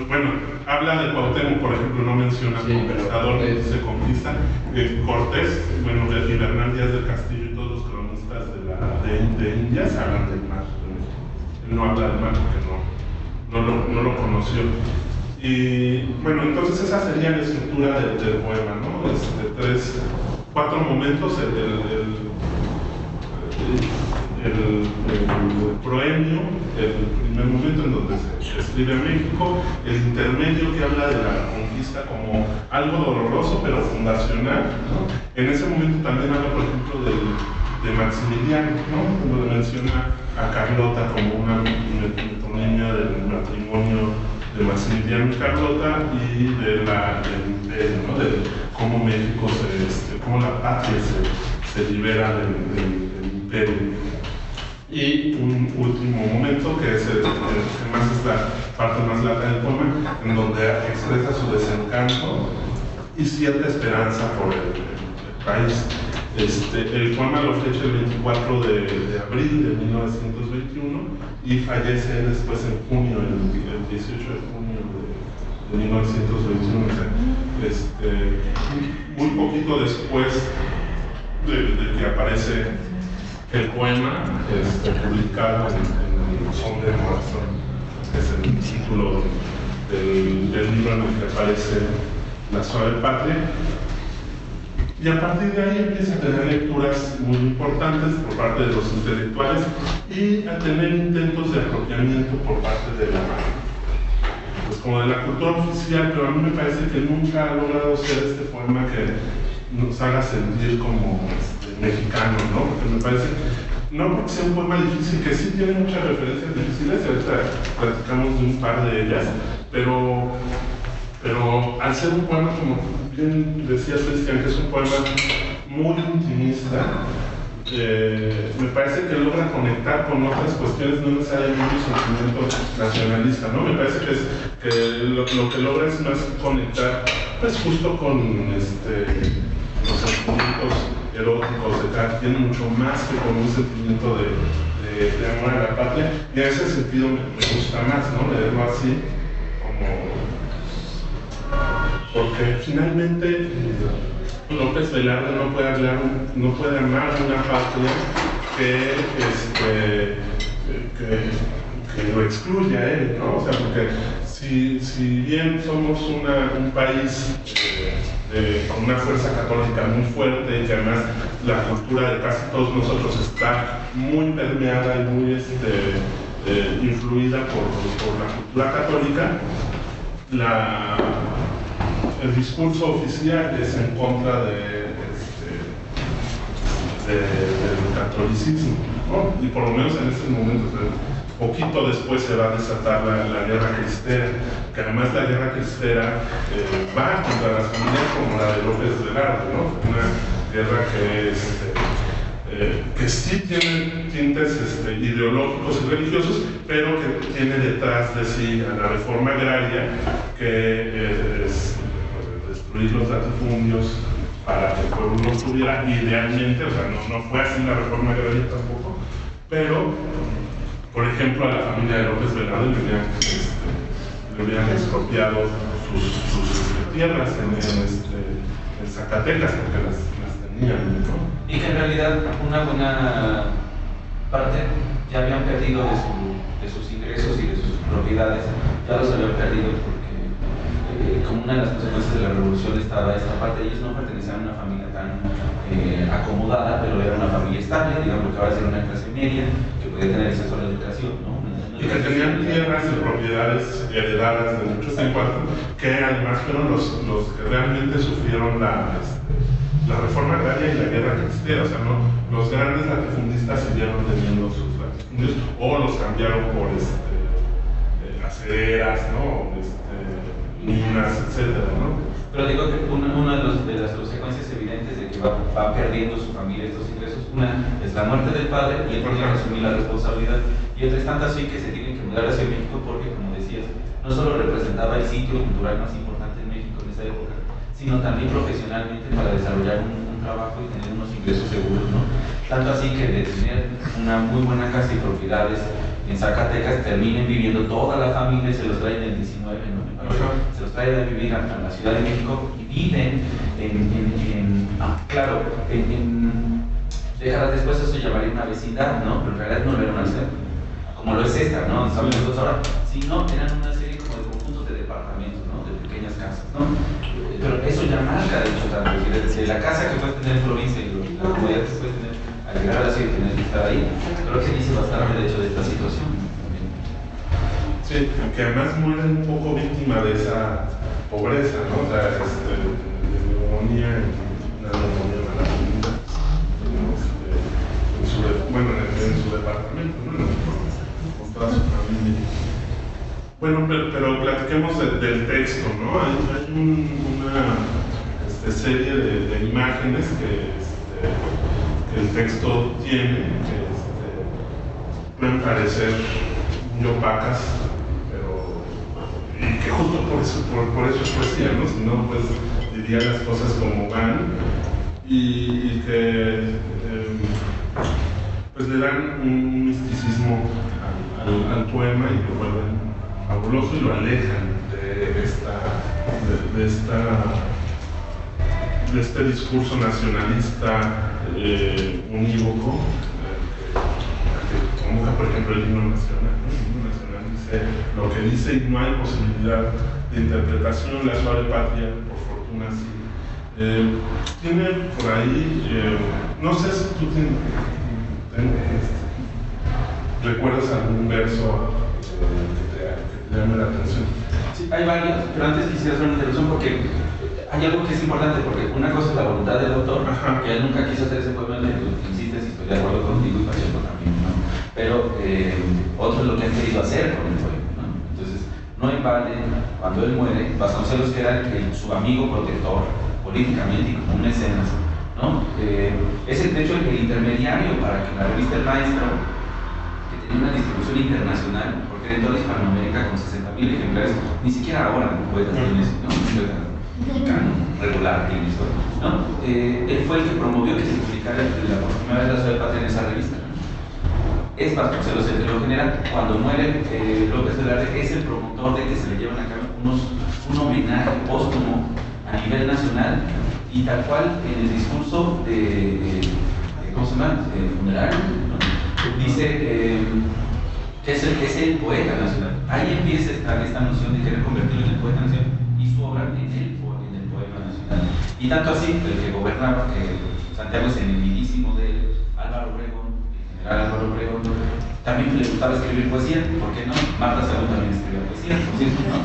Bueno, habla de Cuauhtémoc, por ejemplo, no menciona conquistador, se conquista. Cortés, bueno, y Bernal Díaz del Castillo y todos los cronistas de Indias hablan del mar. Él no habla del mar porque no lo conoció. Y bueno, entonces esa sería la estructura del poema, ¿no? De 4 momentos: el proemio, el primer momento en donde se escribe México, el intermedio que habla de la conquista como algo doloroso pero fundacional, ¿no? En ese momento también habla, por ejemplo, de Maximiliano, ¿no? Cuando menciona a Carlota como una metonimia del matrimonio de Maximiliano y Carlota y del imperio, ¿no? De cómo México cómo la patria se libera del imperio. Y un último momento que es más es la parte más larga del poema, en donde expresa su desencanto y cierta esperanza por el país. El poema lo fecha el 24 de abril de 1921 y fallece después en junio, el 18 de junio de 1921. O sea, muy poquito después de que aparece el poema publicado en Son de Marzo, que es el título del libro en el que aparece La Suave Patria. Y a partir de ahí empieza a tener lecturas muy importantes por parte de los intelectuales y a tener intentos de apropiamiento por parte de pues como de la cultura oficial, pero a mí me parece que nunca ha logrado ser este poema que nos haga sentir como mexicanos, ¿no? Porque me parece, no porque sea un poema difícil, que sí tiene muchas referencias difíciles, y ahorita platicamos de un par de ellas, pero al ser un poema, como bien decía Cristian, que es un poema muy intimista, me parece que logra conectar con otras cuestiones, no necesariamente un sentimiento nacionalista, ¿no? Me parece que lo que logra es más conectar, pues justo con los sentimientos eróticos de cada quien, mucho más que con un sentimiento de amor a la patria, y en ese sentido me gusta más, ¿no? Leerlo así, porque finalmente López Velarde no puede amar una patria que lo excluya a él, ¿no? O sea, porque si bien somos un país con una fuerza católica muy fuerte y que además la cultura de casi todos nosotros está muy permeada y muy influida por la cultura católica, el discurso oficial es en contra del catolicismo, ¿no? Y por lo menos en estos momentos, poquito después se va a desatar la guerra cristera, que además la guerra cristera va contra las familias como la de López Velarde, ¿no? Una guerra que sí tiene tintes ideológicos y religiosos, pero que tiene detrás de sí a la reforma agraria, que es destruir los latifundios para que el pueblo no tuviera, idealmente, o sea, no fue así la reforma agraria tampoco, pero, por ejemplo, a la familia de López Velarde le hubieran expropiado sus tierras en Zacatecas, porque las tenían, ¿no? Y que en realidad una buena parte ya habían perdido de sus ingresos y de sus propiedades, ya los habían perdido porque como una de las consecuencias de la revolución estaba esta parte. Ellos no pertenecían a una familia tan acomodada, pero era una familia estable, digamos que va a ser una clase media que podía tener acceso a la educación, ¿no? Y que tenían tierras y propiedades heredadas de muchos tiempos, que además fueron los que realmente sufrieron la reforma agraria y la guerra cristera. O sea, ¿no? Los grandes latifundistas siguieron teniendo sus latifundios o los cambiaron por acederas, ¿no? Minas, etcétera, ¿no? Pero digo que una de las consecuencias evidentes de que va perdiendo su familia estos ingresos, una es la muerte del padre y él tiene que asumir la responsabilidad, y otra es tanto así que se tienen que mudar hacia México porque, como decías, no solo representaba el sitio cultural más importante en México en esa época, sino también profesionalmente para desarrollar un trabajo y tener unos ingresos seguros, ¿no? Tanto así que de tener una muy buena casa y propiedades en Zacatecas terminen viviendo toda la familia y se los traen en el 19, ¿no? Se los traen a vivir a la Ciudad de México y viven déjalas después, eso llamaría una vecindad, ¿no? Pero en realidad no era una ciudad, como lo es esta, ¿no? Estamos nosotros ahora, sino eran una serie como de conjuntos de departamentos, ¿no? De pequeñas casas, ¿no? Pero eso ya marca, de hecho, desde la casa que puedes tener en provincia y la comodidad que puedes tener al llegar a la ciudad y tener que estar ahí, creo que dice bastante, de hecho, de esta situación. Sí, que además muere un poco víctima de esa pobreza, ¿no? O sea, de neumonía, una neumonía maligna, en su departamento, ¿no? Con toda su familia. Bueno, pero platiquemos del texto, ¿no? Hay una serie de imágenes que el texto tiene, que pueden parecer muy opacas, y que justo por eso es poesía, ¿no? Si no, pues diría las cosas como van y que pues le dan un misticismo al poema y lo vuelven fabuloso y lo alejan de este discurso nacionalista unívoco que convoca, por ejemplo, el himno nacional, ¿no? El himno nacional dice lo que dice y no hay posibilidad de interpretación. La suave patria, por fortuna, sí. Tiene por ahí, no sé si tú recuerdas algún verso que te llame la atención. Sí, hay varios, pero antes quisiera hacer una interrupción porque hay algo que es importante, porque una cosa es la voluntad del autor, que él nunca quiso hacer ese poema, le insistes y estoy de acuerdo contigo y Pacheco también, ¿no? Pero otro es lo que han querido hacer con el poema, ¿no? Entonces, no en balde, cuando él muere, Vasconcelos, que era su amigo protector, políticamente y como un mecenas, ¿no? Es de hecho el intermediario para que la revista El Maestro, que tenía una distribución internacional, porque dentro de Hispanoamérica con 60.000 ejemplares, ni siquiera ahora poetas tienes, ¿no? Mexicano, regular, tienes, ¿no? Él fue el que promovió que se publicara por primera vez la Suave Patria en esa revista, ¿no? Es Vasconcelos el que lo genera. Cuando muere López Velarde, es el promotor de que se le lleven a cabo un homenaje póstumo a nivel nacional y tal cual en el discurso ¿cómo se llama? Funerario, ¿no? Dice que es el poeta nacional. Ahí empieza esta noción de querer convertirlo en el poeta nacional y su obra en el poema nacional. Y tanto así, el que gobernaba, Santiago es enemiguísimo de Álvaro Obregón, el general Álvaro Obregón, también le gustaba escribir poesía, ¿por qué no? Marta Salud también escribía poesía, por cierto, ¿no?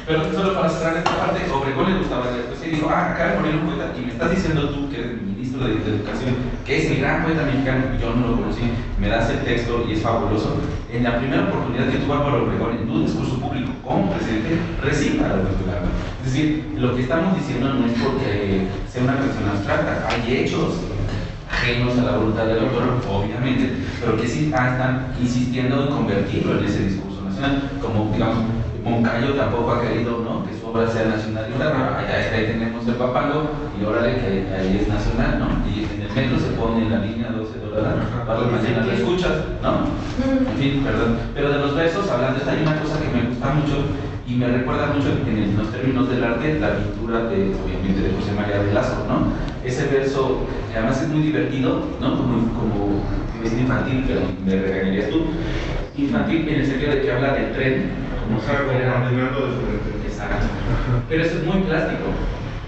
Pero solo para cerrar esta parte, Obregón le gustaba leer poesía y dijo, acá de morir un poeta, y me estás diciendo tú, que eres el ministro de Educación, que es el gran poeta mexicano, yo no lo conocí, me das el texto y es fabuloso. En la primera oportunidad que tuvo Álvaro Obregón en un discurso público como presidente, reciba la titular. Es decir, lo que estamos diciendo no es porque sea una cuestión abstracta, hay hechos ajenos a la voluntad del autor, obviamente, pero que sí están insistiendo en convertirlo en ese discurso nacional, como digamos, Moncayo tampoco ha querido, ¿no?, que su obra sea nacionalista, pero ahí tenemos el Papango, y órale que ahí es nacional, ¿no? Y en el metro se pone en la línea $12, para las mañanas lo escuchas, ¿no? En fin, perdón. Pero de los versos, hablando, hay una cosa que me gusta mucho y me recuerda mucho en los términos del arte, la pintura obviamente, de José María Velasco, ¿no? Ese verso, que además es muy divertido, ¿no? Como es infantil, pero me regañarías tú. Infantil en el sentido de que habla del tren, como si fuera caminando de frente. Exacto. Pero eso es muy plástico.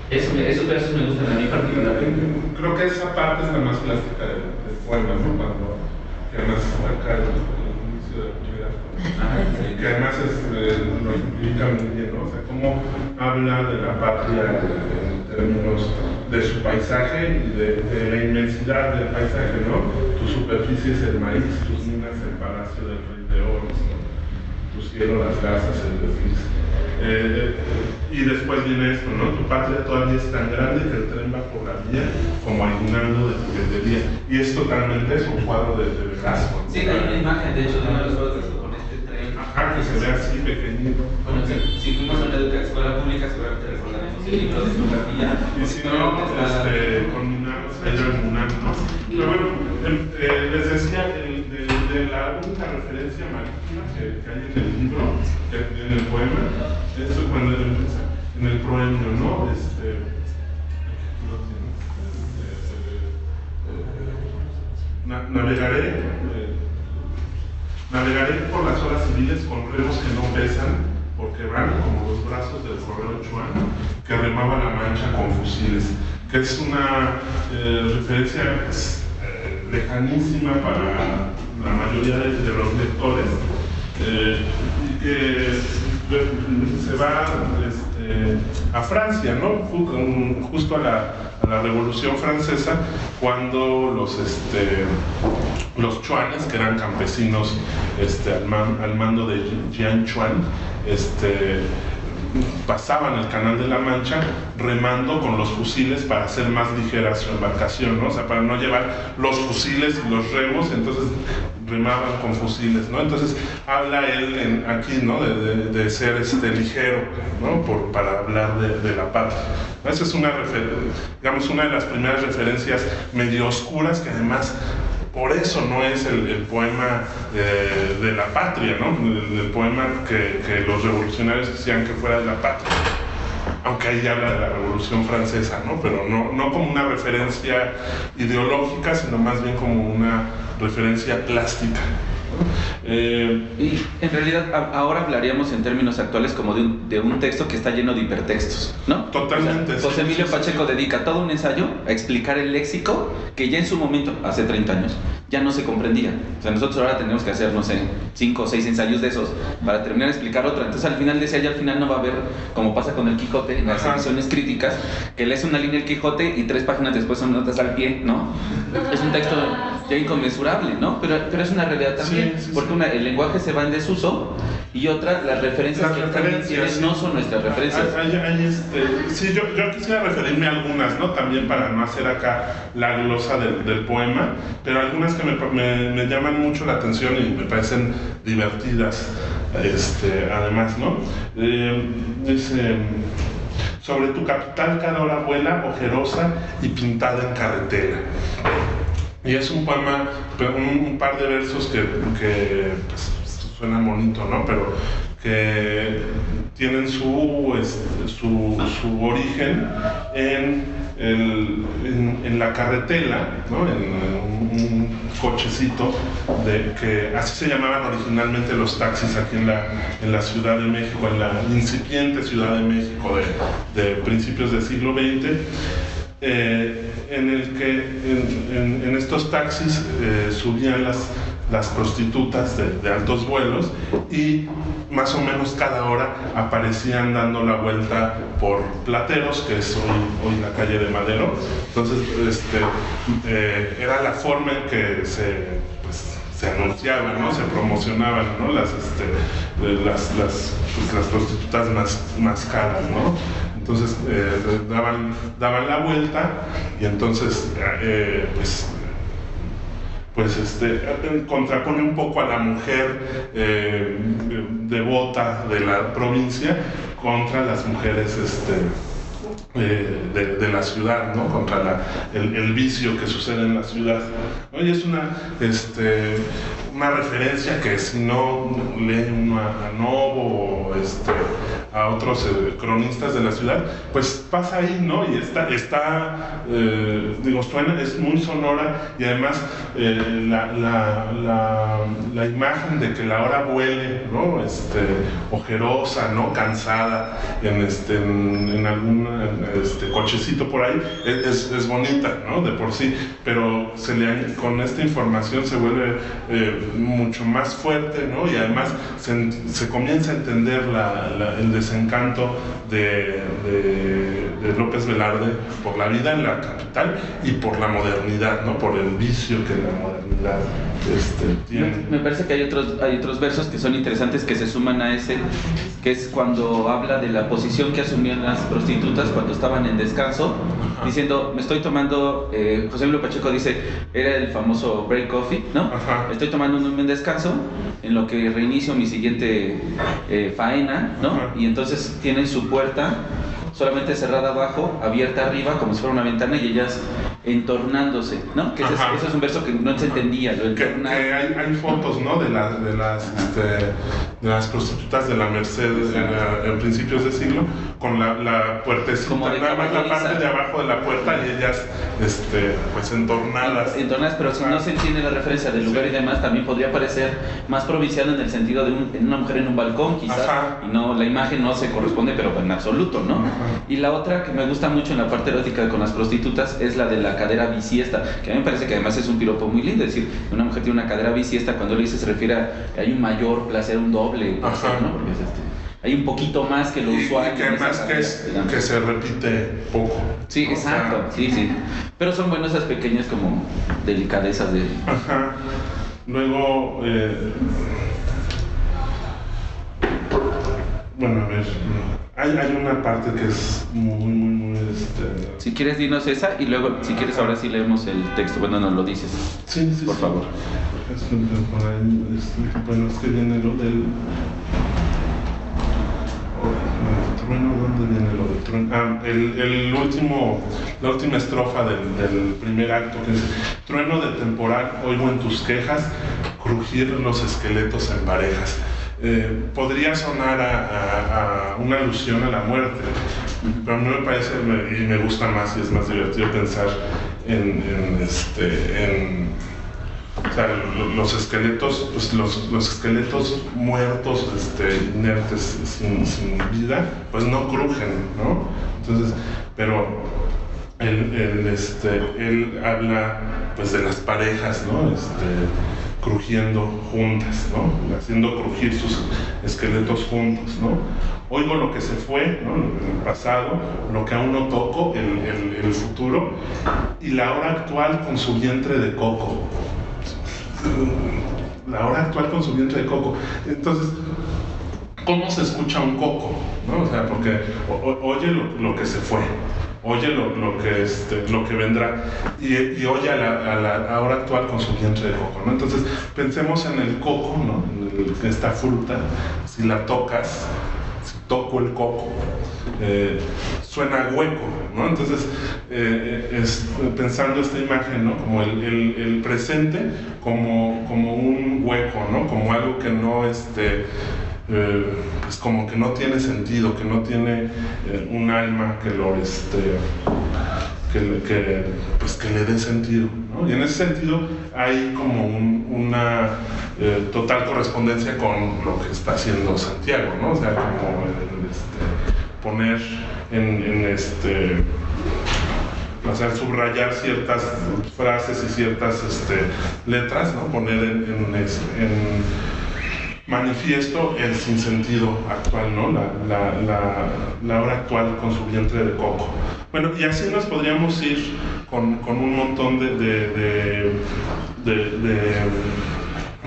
Esos versos me gustan a mí particularmente. Creo que esa parte es la más plástica del poema, ¿no? Cuando además acá el inicio de la actividad. Que además lo implica muy bien, ¿no? O sea, cómo habla de la patria en términos de su paisaje y de la inmensidad del paisaje, ¿no? Tu superficie es el maíz, tus minas el palacio del rey de oro, ¿no? Tu cielo las garzas, el desliz. Y después viene esto, ¿no? Tu patria todavía es tan grande que el tren va por la vía como alienando de juguetería. Y es totalmente eso, un cuadro de Velasco. Sí, hay una imagen, de hecho, de uno de los cuadros con este tren. Ajá, que se ve así pequeñito. Bueno, si fuimos a una escuela pública, seguramente recordaremos el libro de fotografía. Y si no, combinamos ello en un año, ¿no? Pero bueno, les decía, de la única referencia marítima que hay en el libro, en el poema, eso cuando él empieza, en el proemio, ¿no? Navegaré por las olas civiles con remos que no pesan, porque van como los brazos del correo Chuan, que remaba la Mancha con fusiles, que es una referencia lejanísima para la mayoría de los lectores, y que se va a Francia, ¿no? Justo a la Revolución Francesa, cuando los chuanes, que eran campesinos al mando de Jean Chuan, pasaban el Canal de la Mancha remando con los fusiles para hacer más ligera su embarcación, ¿no? O sea, para no llevar los fusiles y los remos, entonces rimaban con fusiles, ¿no? Entonces habla él aquí, ¿no? De ser ligero, ¿no? Para hablar de la patria. Esa es digamos, una de las primeras referencias medio oscuras, que además por eso no es el poema de la patria, ¿no? El poema que los revolucionarios decían que fuera de la patria. Aunque ahí habla de la Revolución Francesa, ¿no? Pero no como una referencia ideológica, sino más bien como una referencia plástica. Y en realidad ahora hablaríamos en términos actuales como de un texto que está lleno de hipertextos, ¿no? Totalmente. O sea, José Emilio Pacheco dedica todo un ensayo a explicar el léxico que ya en su momento, hace 30 años, ya no se comprendía. O sea, nosotros ahora tenemos que hacer, no sé, 5 o 6 ensayos de esos para terminar de explicar otra. Entonces al final decía, ya al final no va a haber, como pasa con el Quijote en las ediciones críticas, que lees una línea del Quijote y 3 páginas después son notas al pie, ¿no? Es un texto ya inconmensurable, ¿no? Pero es una realidad también, porque el lenguaje se va en desuso, y otra, las referencias que también tienen no son nuestras referencias. Sí, yo quisiera referirme a algunas, ¿no? También para no hacer acá la glosa del poema, pero algunas que me llaman mucho la atención y me parecen divertidas, además, ¿no? Dice: sobre tu capital cada hora vuela, ojerosa y pintada en carretera. Y es un poema, un par de versos que pues, suenan bonito, ¿no? Pero que tienen su origen en la carretela, ¿no? En un cochecito que así se llamaban originalmente los taxis aquí en la Ciudad de México, en la incipiente Ciudad de México de principios del siglo XX. En el que en estos taxis subían las prostitutas de altos vuelos, y más o menos cada hora aparecían dando la vuelta por Plateros, que es hoy la calle de Madero. Entonces era la forma en que se anunciaban, ¿no? Se promocionaban, ¿no? Las prostitutas más caras, ¿no? Entonces daban la vuelta, y entonces contrapone un poco a la mujer devota de la provincia contra las mujeres de la ciudad, ¿no? Contra el vicio que sucede en la ciudad, ¿no? Y es una referencia que, si no leen a Novo o a otros cronistas de la ciudad, pues pasa ahí, ¿no? Y suena, es muy sonora, y además la imagen de que la hora vuele, ¿no? Ojerosa, ¿no? Cansada, en algún cochecito por ahí, es bonita, ¿no? De por sí, pero con esta información se vuelve mucho más fuerte, ¿no? Y además se comienza a entender el desencanto de López Velarde por la vida en la capital y por la modernidad, ¿no? Por el vicio que la modernidad tiene. Me parece que hay otros versos que son interesantes, que se suman a ese, que es cuando habla de la posición que asumían las prostitutas cuando estaban en descanso, diciendo: me estoy tomando, José Emilio Pacheco dice, era el famoso break coffee, ¿no? Estoy tomando un descanso en lo que reinicio mi siguiente faena, ¿no? Y entonces tienen su puerta solamente cerrada abajo, abierta arriba, como si fuera una ventana, y ellas entornándose, ¿no? Que ese es un verso que no se entendía, lo entornaba. Que hay fotos, ¿no? de las prostitutas de la Merced en principios de siglo, con la puertecita, como de nada más la parte de abajo de la puerta, y ellas pues entornadas. Entornadas, pero si no se entiende la referencia del lugar y demás, también podría parecer más provinciano en el sentido de una mujer en un balcón, quizás, y no, la imagen no se corresponde, pero en absoluto, ¿no? Y la otra que me gusta mucho en la parte erótica con las prostitutas es la de la cadera bisiesta, que a mí me parece que además es un piropo muy lindo. Es decir, una mujer tiene una cadera bisiesta, cuando lo dice se refiere a que hay un mayor placer, un doble placer, ¿no? Porque hay un poquito más que lo usual. Y que además que se repite poco. Sí, exacto, sí. Pero son buenas esas pequeñas como delicadezas de... Luego, bueno, a ver, hay hay una parte que es muy Si quieres, dinos esa y luego, si quieres, ahora sí leemos el texto. Bueno, nos lo dices. Sí, por favor. Bueno, es que viene lo del trueno. ¿Dónde viene lo del trueno? La última estrofa del primer acto, que es: trueno de temporal, oigo en tus quejas crujir los esqueletos en parejas. Podría sonar a una alusión a la muerte, pero a mí me parece, y me gusta más y es más divertido pensar o sea, los esqueletos, pues los esqueletos muertos, inertes, sin vida, pues no crujen, ¿no? Entonces, pero él habla pues de las parejas, ¿no? Crujiendo juntas, ¿no? Haciendo crujir sus esqueletos juntos, ¿no? Oigo lo que se fue, ¿no? El pasado, lo que aún no toco, el futuro, y la hora actual con su vientre de coco. La hora actual con su vientre de coco. Entonces, ¿cómo se escucha un coco? ¿No? O sea, porque oye lo que se fue, oye lo que vendrá, y oye a la hora actual con su vientre de coco, ¿no? Entonces, pensemos en el coco, ¿no? En esta fruta. Si la tocas, si toco el coco, suena hueco, ¿no? Entonces, pensando esta imagen, ¿no? Como el presente como un hueco, ¿no? Como algo que no pues como que no tiene sentido, que no tiene un alma que lo que le dé sentido, ¿no? Y en ese sentido hay como una total correspondencia con lo que está haciendo Santiago, ¿no? O sea, como poner o sea, subrayar ciertas frases y ciertas letras, ¿no? Poner en manifiesto el sinsentido actual, ¿no? La hora actual con su vientre de coco. Bueno, y así nos podríamos ir con un montón de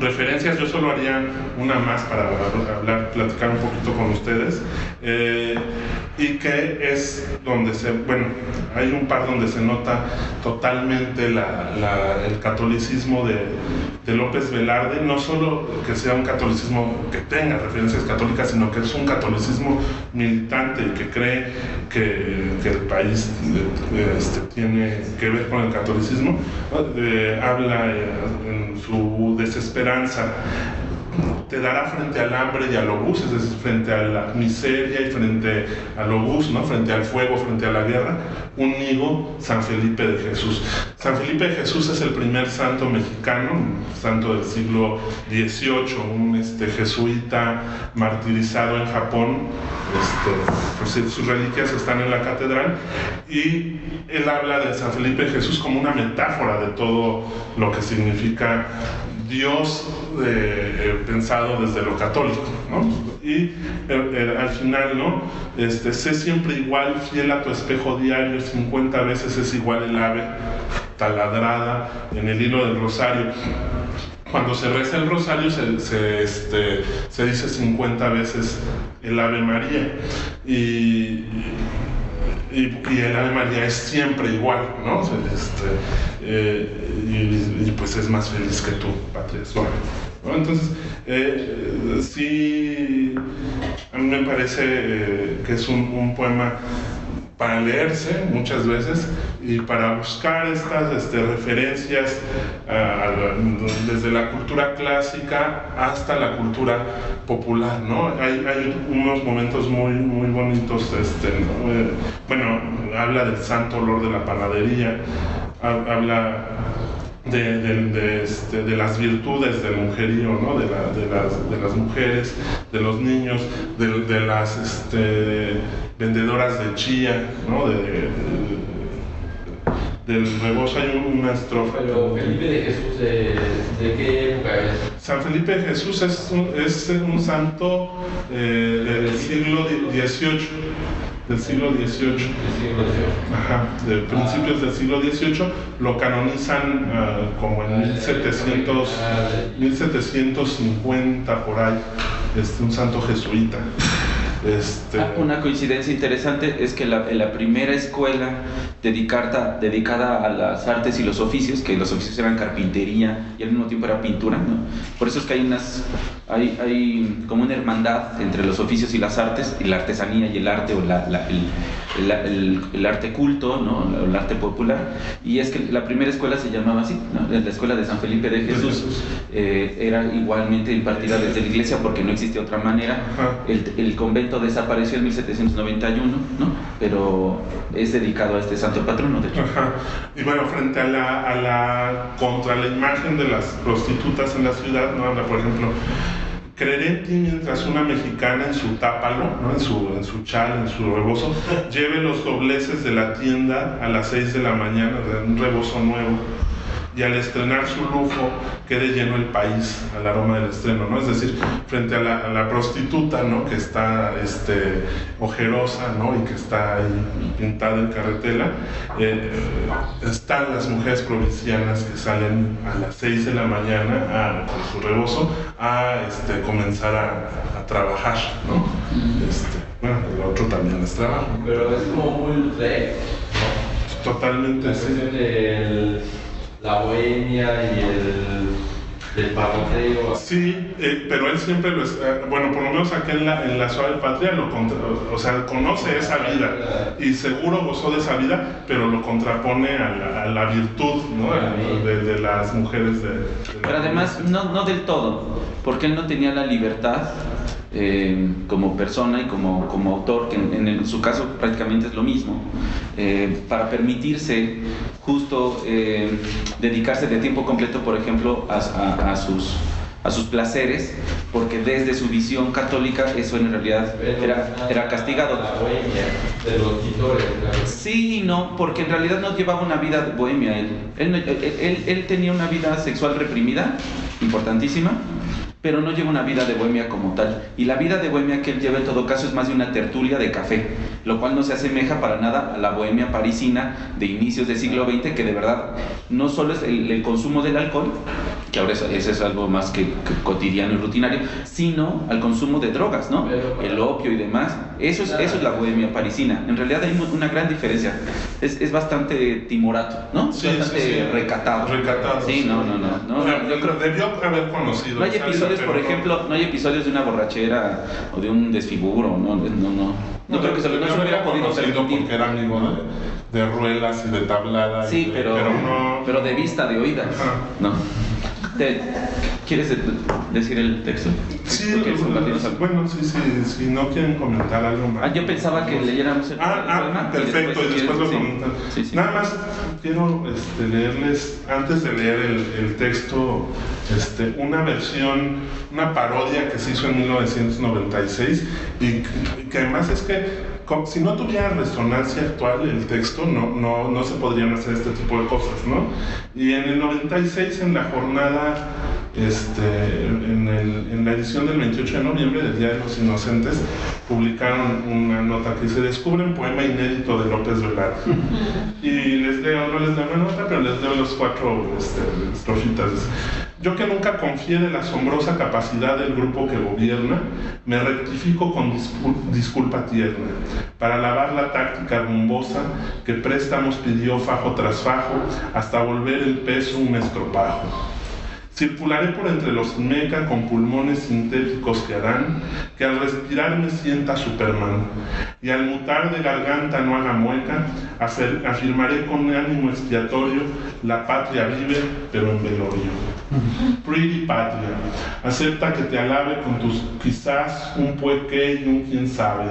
referencias. Yo solo haría una más para platicar un poquito con ustedes, y que es donde hay un par donde se nota totalmente el catolicismo de López Velarde, no solo que sea un catolicismo que tenga referencias católicas, sino que es un catolicismo militante que cree que el país tiene que ver con el catolicismo. Habla en su desesperanza: te dará frente al hambre y al obús, es decir, frente a la miseria y frente al obús, ¿no? Frente al fuego, frente a la guerra, un higo, San Felipe de Jesús. San Felipe de Jesús es el primer santo mexicano, un santo del siglo XVIII, un jesuita martirizado en Japón. Pues sus reliquias están en la catedral, y él habla de San Felipe de Jesús como una metáfora de todo lo que significa Dios pensado desde lo católico, ¿no? Y al final, ¿no? Sé siempre igual, fiel a tu espejo diario, 50 veces es igual el ave taladrada en el hilo del rosario. Cuando se reza el rosario se dice 50 veces el Ave María, y el Ave María es siempre igual, ¿no? Y pues es más feliz que tú, patria suave, ¿no? Entonces, sí, a mí me parece que es un poema para leerse muchas veces y para buscar estas referencias desde la cultura clásica hasta la cultura popular, ¿no? Hay unos momentos muy bonitos, bueno, habla del santo olor de la panadería, habla de las virtudes del mujerío, ¿no? de las mujeres, de los niños, de las vendedoras de chía, ¿no? Del rebozo. Hay una estrofa. Pero Felipe de Jesús, ¿de qué época es? San Felipe de Jesús es un santo del siglo XVIII. Del siglo XVIII. Ajá, de principios del siglo XVIII. Lo canonizan como en 1750 por ahí. Un santo jesuita. Una coincidencia interesante es que la primera escuela dedicada a las artes y los oficios, que los oficios eran carpintería y al mismo tiempo era pintura, ¿no? Por eso es que hay como una hermandad entre los oficios y las artes, y la artesanía y el arte, o el arte culto, ¿no? El arte popular. Y es que la primera escuela se llamaba así, ¿no? La escuela de San Felipe de Jesús. Era igualmente impartida desde la iglesia porque no existía otra manera. El convento desapareció en 1791, ¿no? Pero es dedicado a este santo patrono, de hecho. Y bueno, frente contra la imagen de las prostitutas en la ciudad, ¿no? Habla, por ejemplo, creeré en ti mientras una mexicana en su tápalo, ¿no? en su chal, en su rebozo, lleve los dobleces de la tienda a las 6 de la mañana, de un rebozo nuevo, y al estrenar su lujo quede lleno el país al aroma del estreno, ¿no? Es decir, frente a la prostituta, ¿no? Que está ojerosa, ¿no? Y que está ahí pintada en carretela, están las mujeres provincianas que salen a las 6 de la mañana con su rebozo a comenzar a trabajar, ¿no? Bueno, el otro también es trabajo, ¿no? Pero es como muy rey, ¿no? Totalmente. La cuestión de la bohemia y el parroteo. Sí, pero él siempre bueno, por lo menos aquí en la Suave Patria conoce esa vida y seguro gozó de esa vida, pero lo contrapone a la virtud, ¿no? de las mujeres pero además no del todo, porque él no tenía la libertad como persona y como autor, que en su caso prácticamente es lo mismo, para permitirse justo dedicarse de tiempo completo, por ejemplo, a sus placeres, porque desde su visión católica eso en realidad era castigado. La bohemia de los pintores, claro. Sí y no, porque en realidad no llevaba una vida bohemia. Él tenía una vida sexual reprimida, importantísima, pero no lleva una vida de bohemia como tal. Y la vida de bohemia que él lleva en todo caso es más de una tertulia de café, lo cual no se asemeja para nada a la bohemia parisina de inicios del siglo XX, que de verdad no solo es el consumo del alcohol, que ahora eso es algo más que cotidiano y rutinario, sino al consumo de drogas, ¿no? El opio y demás. Eso es la bohemia parisina. En realidad hay una gran diferencia. Es bastante timorato, ¿no? Sí, bastante recatado. Sí, no. Yo creo que debió haber conocido. No hay episodios, por ejemplo, no hay episodios de una borrachera o de un desfiguro, no creo que se lo hubiera podido permitir. Porque era amigo de ruelas y de tablada. Sí, pero de vista, de oídas. No. ¿Quieres decir el texto? Sí, bueno, si no quieren comentar algo más. Yo pensaba que leyéramos el poema. Perfecto, y después lo comentan. Sí. Nada más quiero leerles, antes de leer el texto, una parodia que se hizo en 1996 y que además es que si no tuviera resonancia actual el texto, no se podrían hacer este tipo de cosas, ¿no? Y en el 96, en la jornada, en la edición del 28 de noviembre, del Día de los Inocentes, publicaron una nota que se descubre un poema inédito de López Velarde. Y no les leo la nota, pero les leo los 4 estrofitas. Yo que nunca confié de la asombrosa capacidad del grupo que gobierna, me rectifico con disculpa tierna, para lavar la táctica rumbosa que préstamos pidió fajo tras fajo, hasta volver el peso un estropajo. Circularé por entre los meca con pulmones sintéticos que harán que al respirar me sienta Superman, y al mutar de garganta no haga mueca, afirmaré con ánimo expiatorio: la patria vive, pero en velorio. Pretty patria, acepta que te alabe con tus quizás, un puequé y un quién sabe.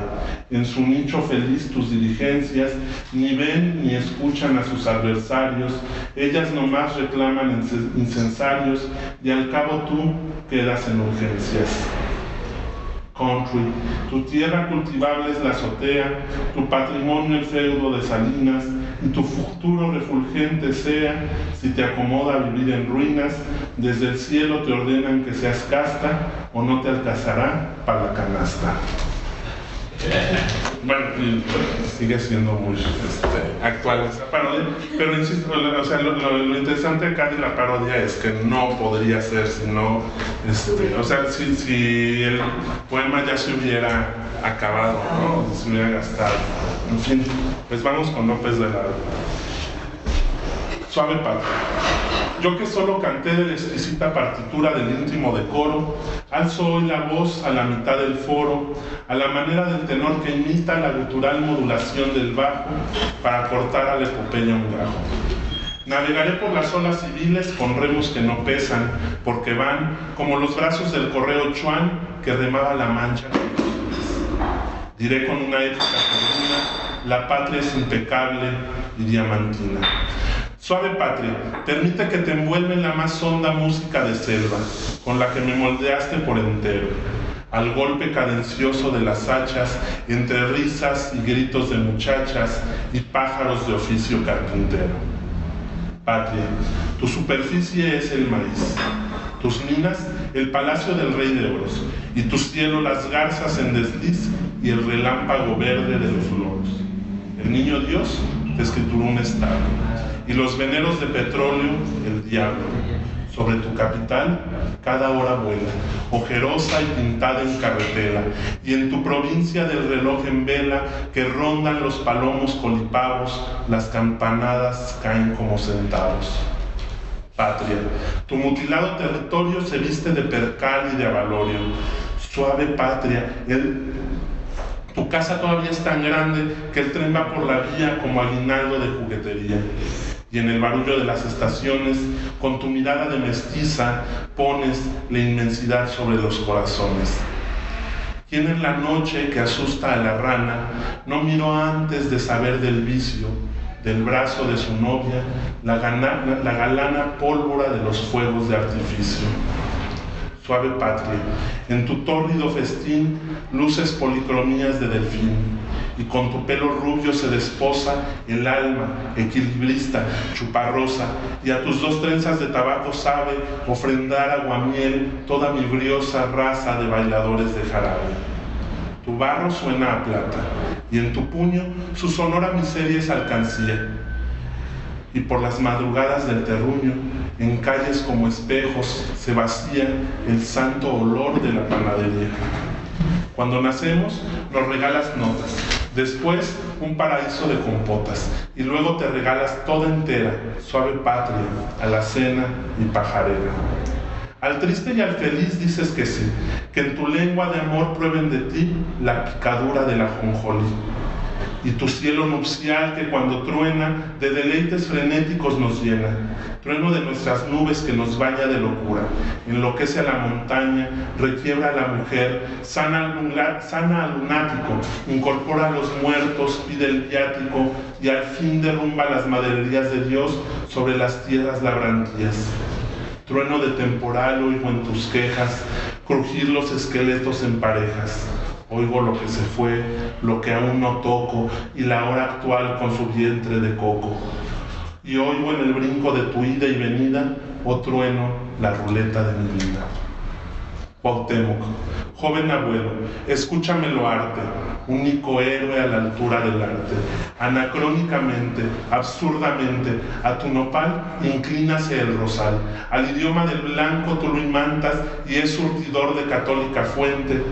En su nicho feliz tus diligencias ni ven ni escuchan a sus adversarios, ellas nomás reclaman incensarios, y al cabo tú quedas en urgencias. Country, tu tierra cultivable es la azotea, tu patrimonio el feudo de Salinas, y tu futuro refulgente sea, si te acomoda vivir en ruinas, desde el cielo te ordenan que seas casta, o no te alcanzará para la canasta. bueno, sigue siendo muy actual esa parodia, pero insisto, o sea, lo interesante acá de la parodia es que no podría ser sino, o sea, si el poema ya se hubiera acabado, ¿no? Se hubiera gastado. En fin, pues vamos con López Velarde. Suave Patria. Yo que solo canté de la exquisita partitura del íntimo decoro, alzo hoy la voz a la mitad del foro, a la manera del tenor que imita la gutural modulación del bajo para cortar a la epopeya un gajo. Navegaré por las olas civiles con remos que no pesan, porque van como los brazos del correo Chuan que remaba la mancha. Diré con una épica columna, la patria es impecable y diamantina. Suave patria, permite que te envuelva en la más honda música de selva, con la que me moldeaste por entero, al golpe cadencioso de las hachas, entre risas y gritos de muchachas y pájaros de oficio carpintero. Patria, tu superficie es el maíz, tus minas el palacio del rey de oros, y tu cielo las garzas en desliz y el relámpago verde de los loros. El niño Dios te escrituró un estado, y los veneros de petróleo, el diablo. Sobre tu capital, cada hora vuela, ojerosa y pintada en carretela, y en tu provincia del reloj en vela, que rondan los palomos colipavos, las campanadas caen como centavos. Patria, tu mutilado territorio se viste de percal y de avalorio. Suave patria, tu casa todavía es tan grande que el tren va por la vía como aguinaldo de juguetería. Y en el barullo de las estaciones, con tu mirada de mestiza, pones la inmensidad sobre los corazones. ¿Quién en la noche que asusta a la rana no miró antes de saber del vicio, del brazo de su novia, la galana pólvora de los fuegos de artificio? Suave patria, en tu tórrido festín luces policromías de delfín, y con tu pelo rubio se desposa el alma equilibrista, chuparrosa, y a tus dos trenzas de tabaco sabe ofrendar aguamiel toda mi briosa raza de bailadores de jarabe. Tu barro suena a plata, y en tu puño su sonora miseria es alcancía. Y por las madrugadas del terruño, en calles como espejos, se vacía el santo olor de la panadería. Cuando nacemos, nos regalas notas, después un paraíso de compotas, y luego te regalas toda entera, suave patria, alacena y pajarera. Al triste y al feliz dices que sí, que en tu lengua de amor prueben de ti la picadura del ajonjolí. Y tu cielo nupcial que cuando truena de deleites frenéticos nos llena, trueno de nuestras nubes que nos baña de locura, enloquece a la montaña, requiebra a la mujer, sana al lunático, incorpora a los muertos, pide el viático y al fin derrumba las madererías de Dios sobre las tierras labrantías. Trueno de temporal oigo en tus quejas, crujir los esqueletos en parejas. Oigo lo que se fue, lo que aún no toco, y la hora actual con su vientre de coco. Y oigo en el brinco de tu ida y venida, oh trueno, la ruleta de mi vida. Cuauhtémoc, joven abuelo, escúchamelo arte, único héroe a la altura del arte. Anacrónicamente, absurdamente, a tu nopal inclínase el rosal. Al idioma del blanco tú lo imantas y es surtidor de católica fuente,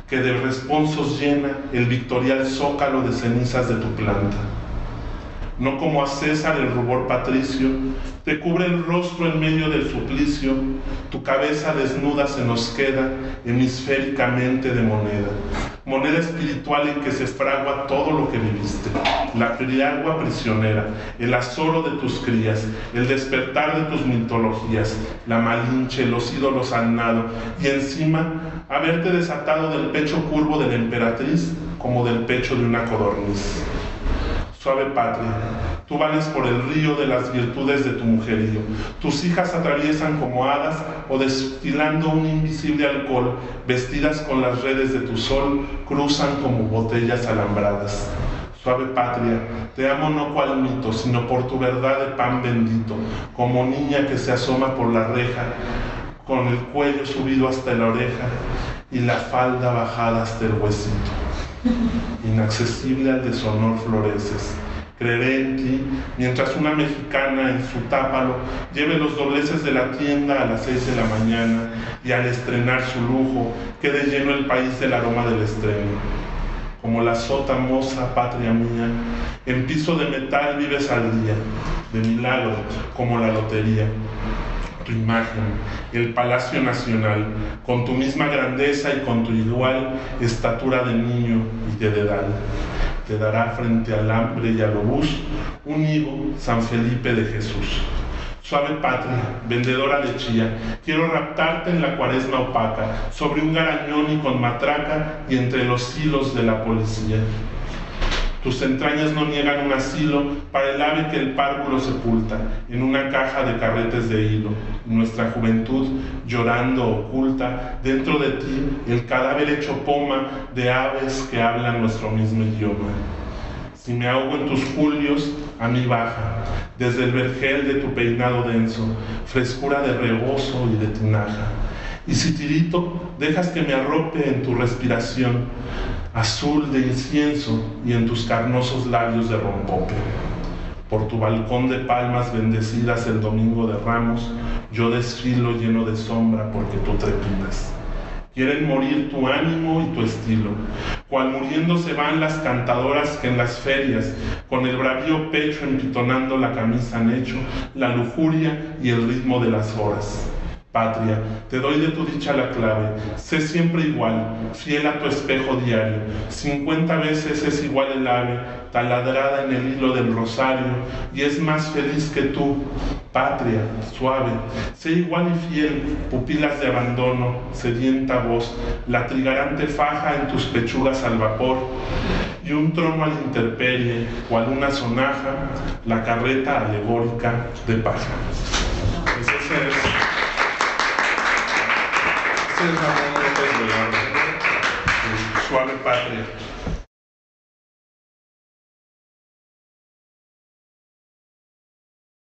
que de responsos llena el victorial zócalo de cenizas de tu planta. No como a César el rubor patricio, te cubre el rostro en medio del suplicio, tu cabeza desnuda se nos queda hemisféricamente de moneda, moneda espiritual en que se fragua todo lo que viviste, la friagua prisionera, el azoro de tus crías, el despertar de tus mitologías, la malinche, los ídolos al nado, y encima haberte desatado del pecho curvo de la emperatriz como del pecho de una codorniz. Suave patria, tú vales por el río de las virtudes de tu mujerío. Tus hijas atraviesan como hadas o destilando un invisible alcohol, vestidas con las redes de tu sol, cruzan como botellas alambradas. Suave patria, te amo no cual mito, sino por tu verdad de pan bendito, como niña que se asoma por la reja, con el cuello subido hasta la oreja y la falda bajada hasta el huesito. Inaccesible al deshonor floreces. Creeré en ti, mientras una mexicana en su tápalo lleve los dobleces de la tienda a las 6 de la mañana y al estrenar su lujo quede lleno el país del aroma del estreno. Como la sota moza, patria mía, en piso de metal vives al día, de milagro como la lotería. Tu imagen, el Palacio Nacional, con tu misma grandeza y con tu igual estatura de niño y de dedal. Te dará frente al hambre y al obús un higo, San Felipe de Jesús. Suave patria, vendedora de chía, quiero raptarte en la cuaresma opaca, sobre un garañón y con matraca y entre los hilos de la policía. Tus entrañas no niegan un asilo para el ave que el párvulo sepulta en una caja de carretes de hilo. Nuestra juventud, llorando oculta, dentro de ti el cadáver hecho poma de aves que hablan nuestro mismo idioma. Si me ahogo en tus julios, a mí baja, desde el vergel de tu peinado denso, frescura de rebozo y de tinaja. Y si tirito, dejas que me arrope en tu respiración, azul de incienso y en tus carnosos labios de rompope. Por tu balcón de palmas bendecidas el domingo de Ramos, yo desfilo lleno de sombra porque tú trepidas. Quieren morir tu ánimo y tu estilo, cual muriendo se van las cantadoras que en las ferias, con el bravío pecho empitonando la camisa han hecho, la lujuria y el ritmo de las horas. Patria, te doy de tu dicha la clave, sé siempre igual, fiel a tu espejo diario, 50 veces es igual el ave, taladrada en el hilo del rosario, y es más feliz que tú. Patria, suave, sé igual y fiel, pupilas de abandono, sedienta voz, la trigarante faja en tus pechugas al vapor, y un trono a la intemperie, cual una sonaja, la carreta alegórica de paja. Pues ese es Ramón López Velarde, Suave Patria.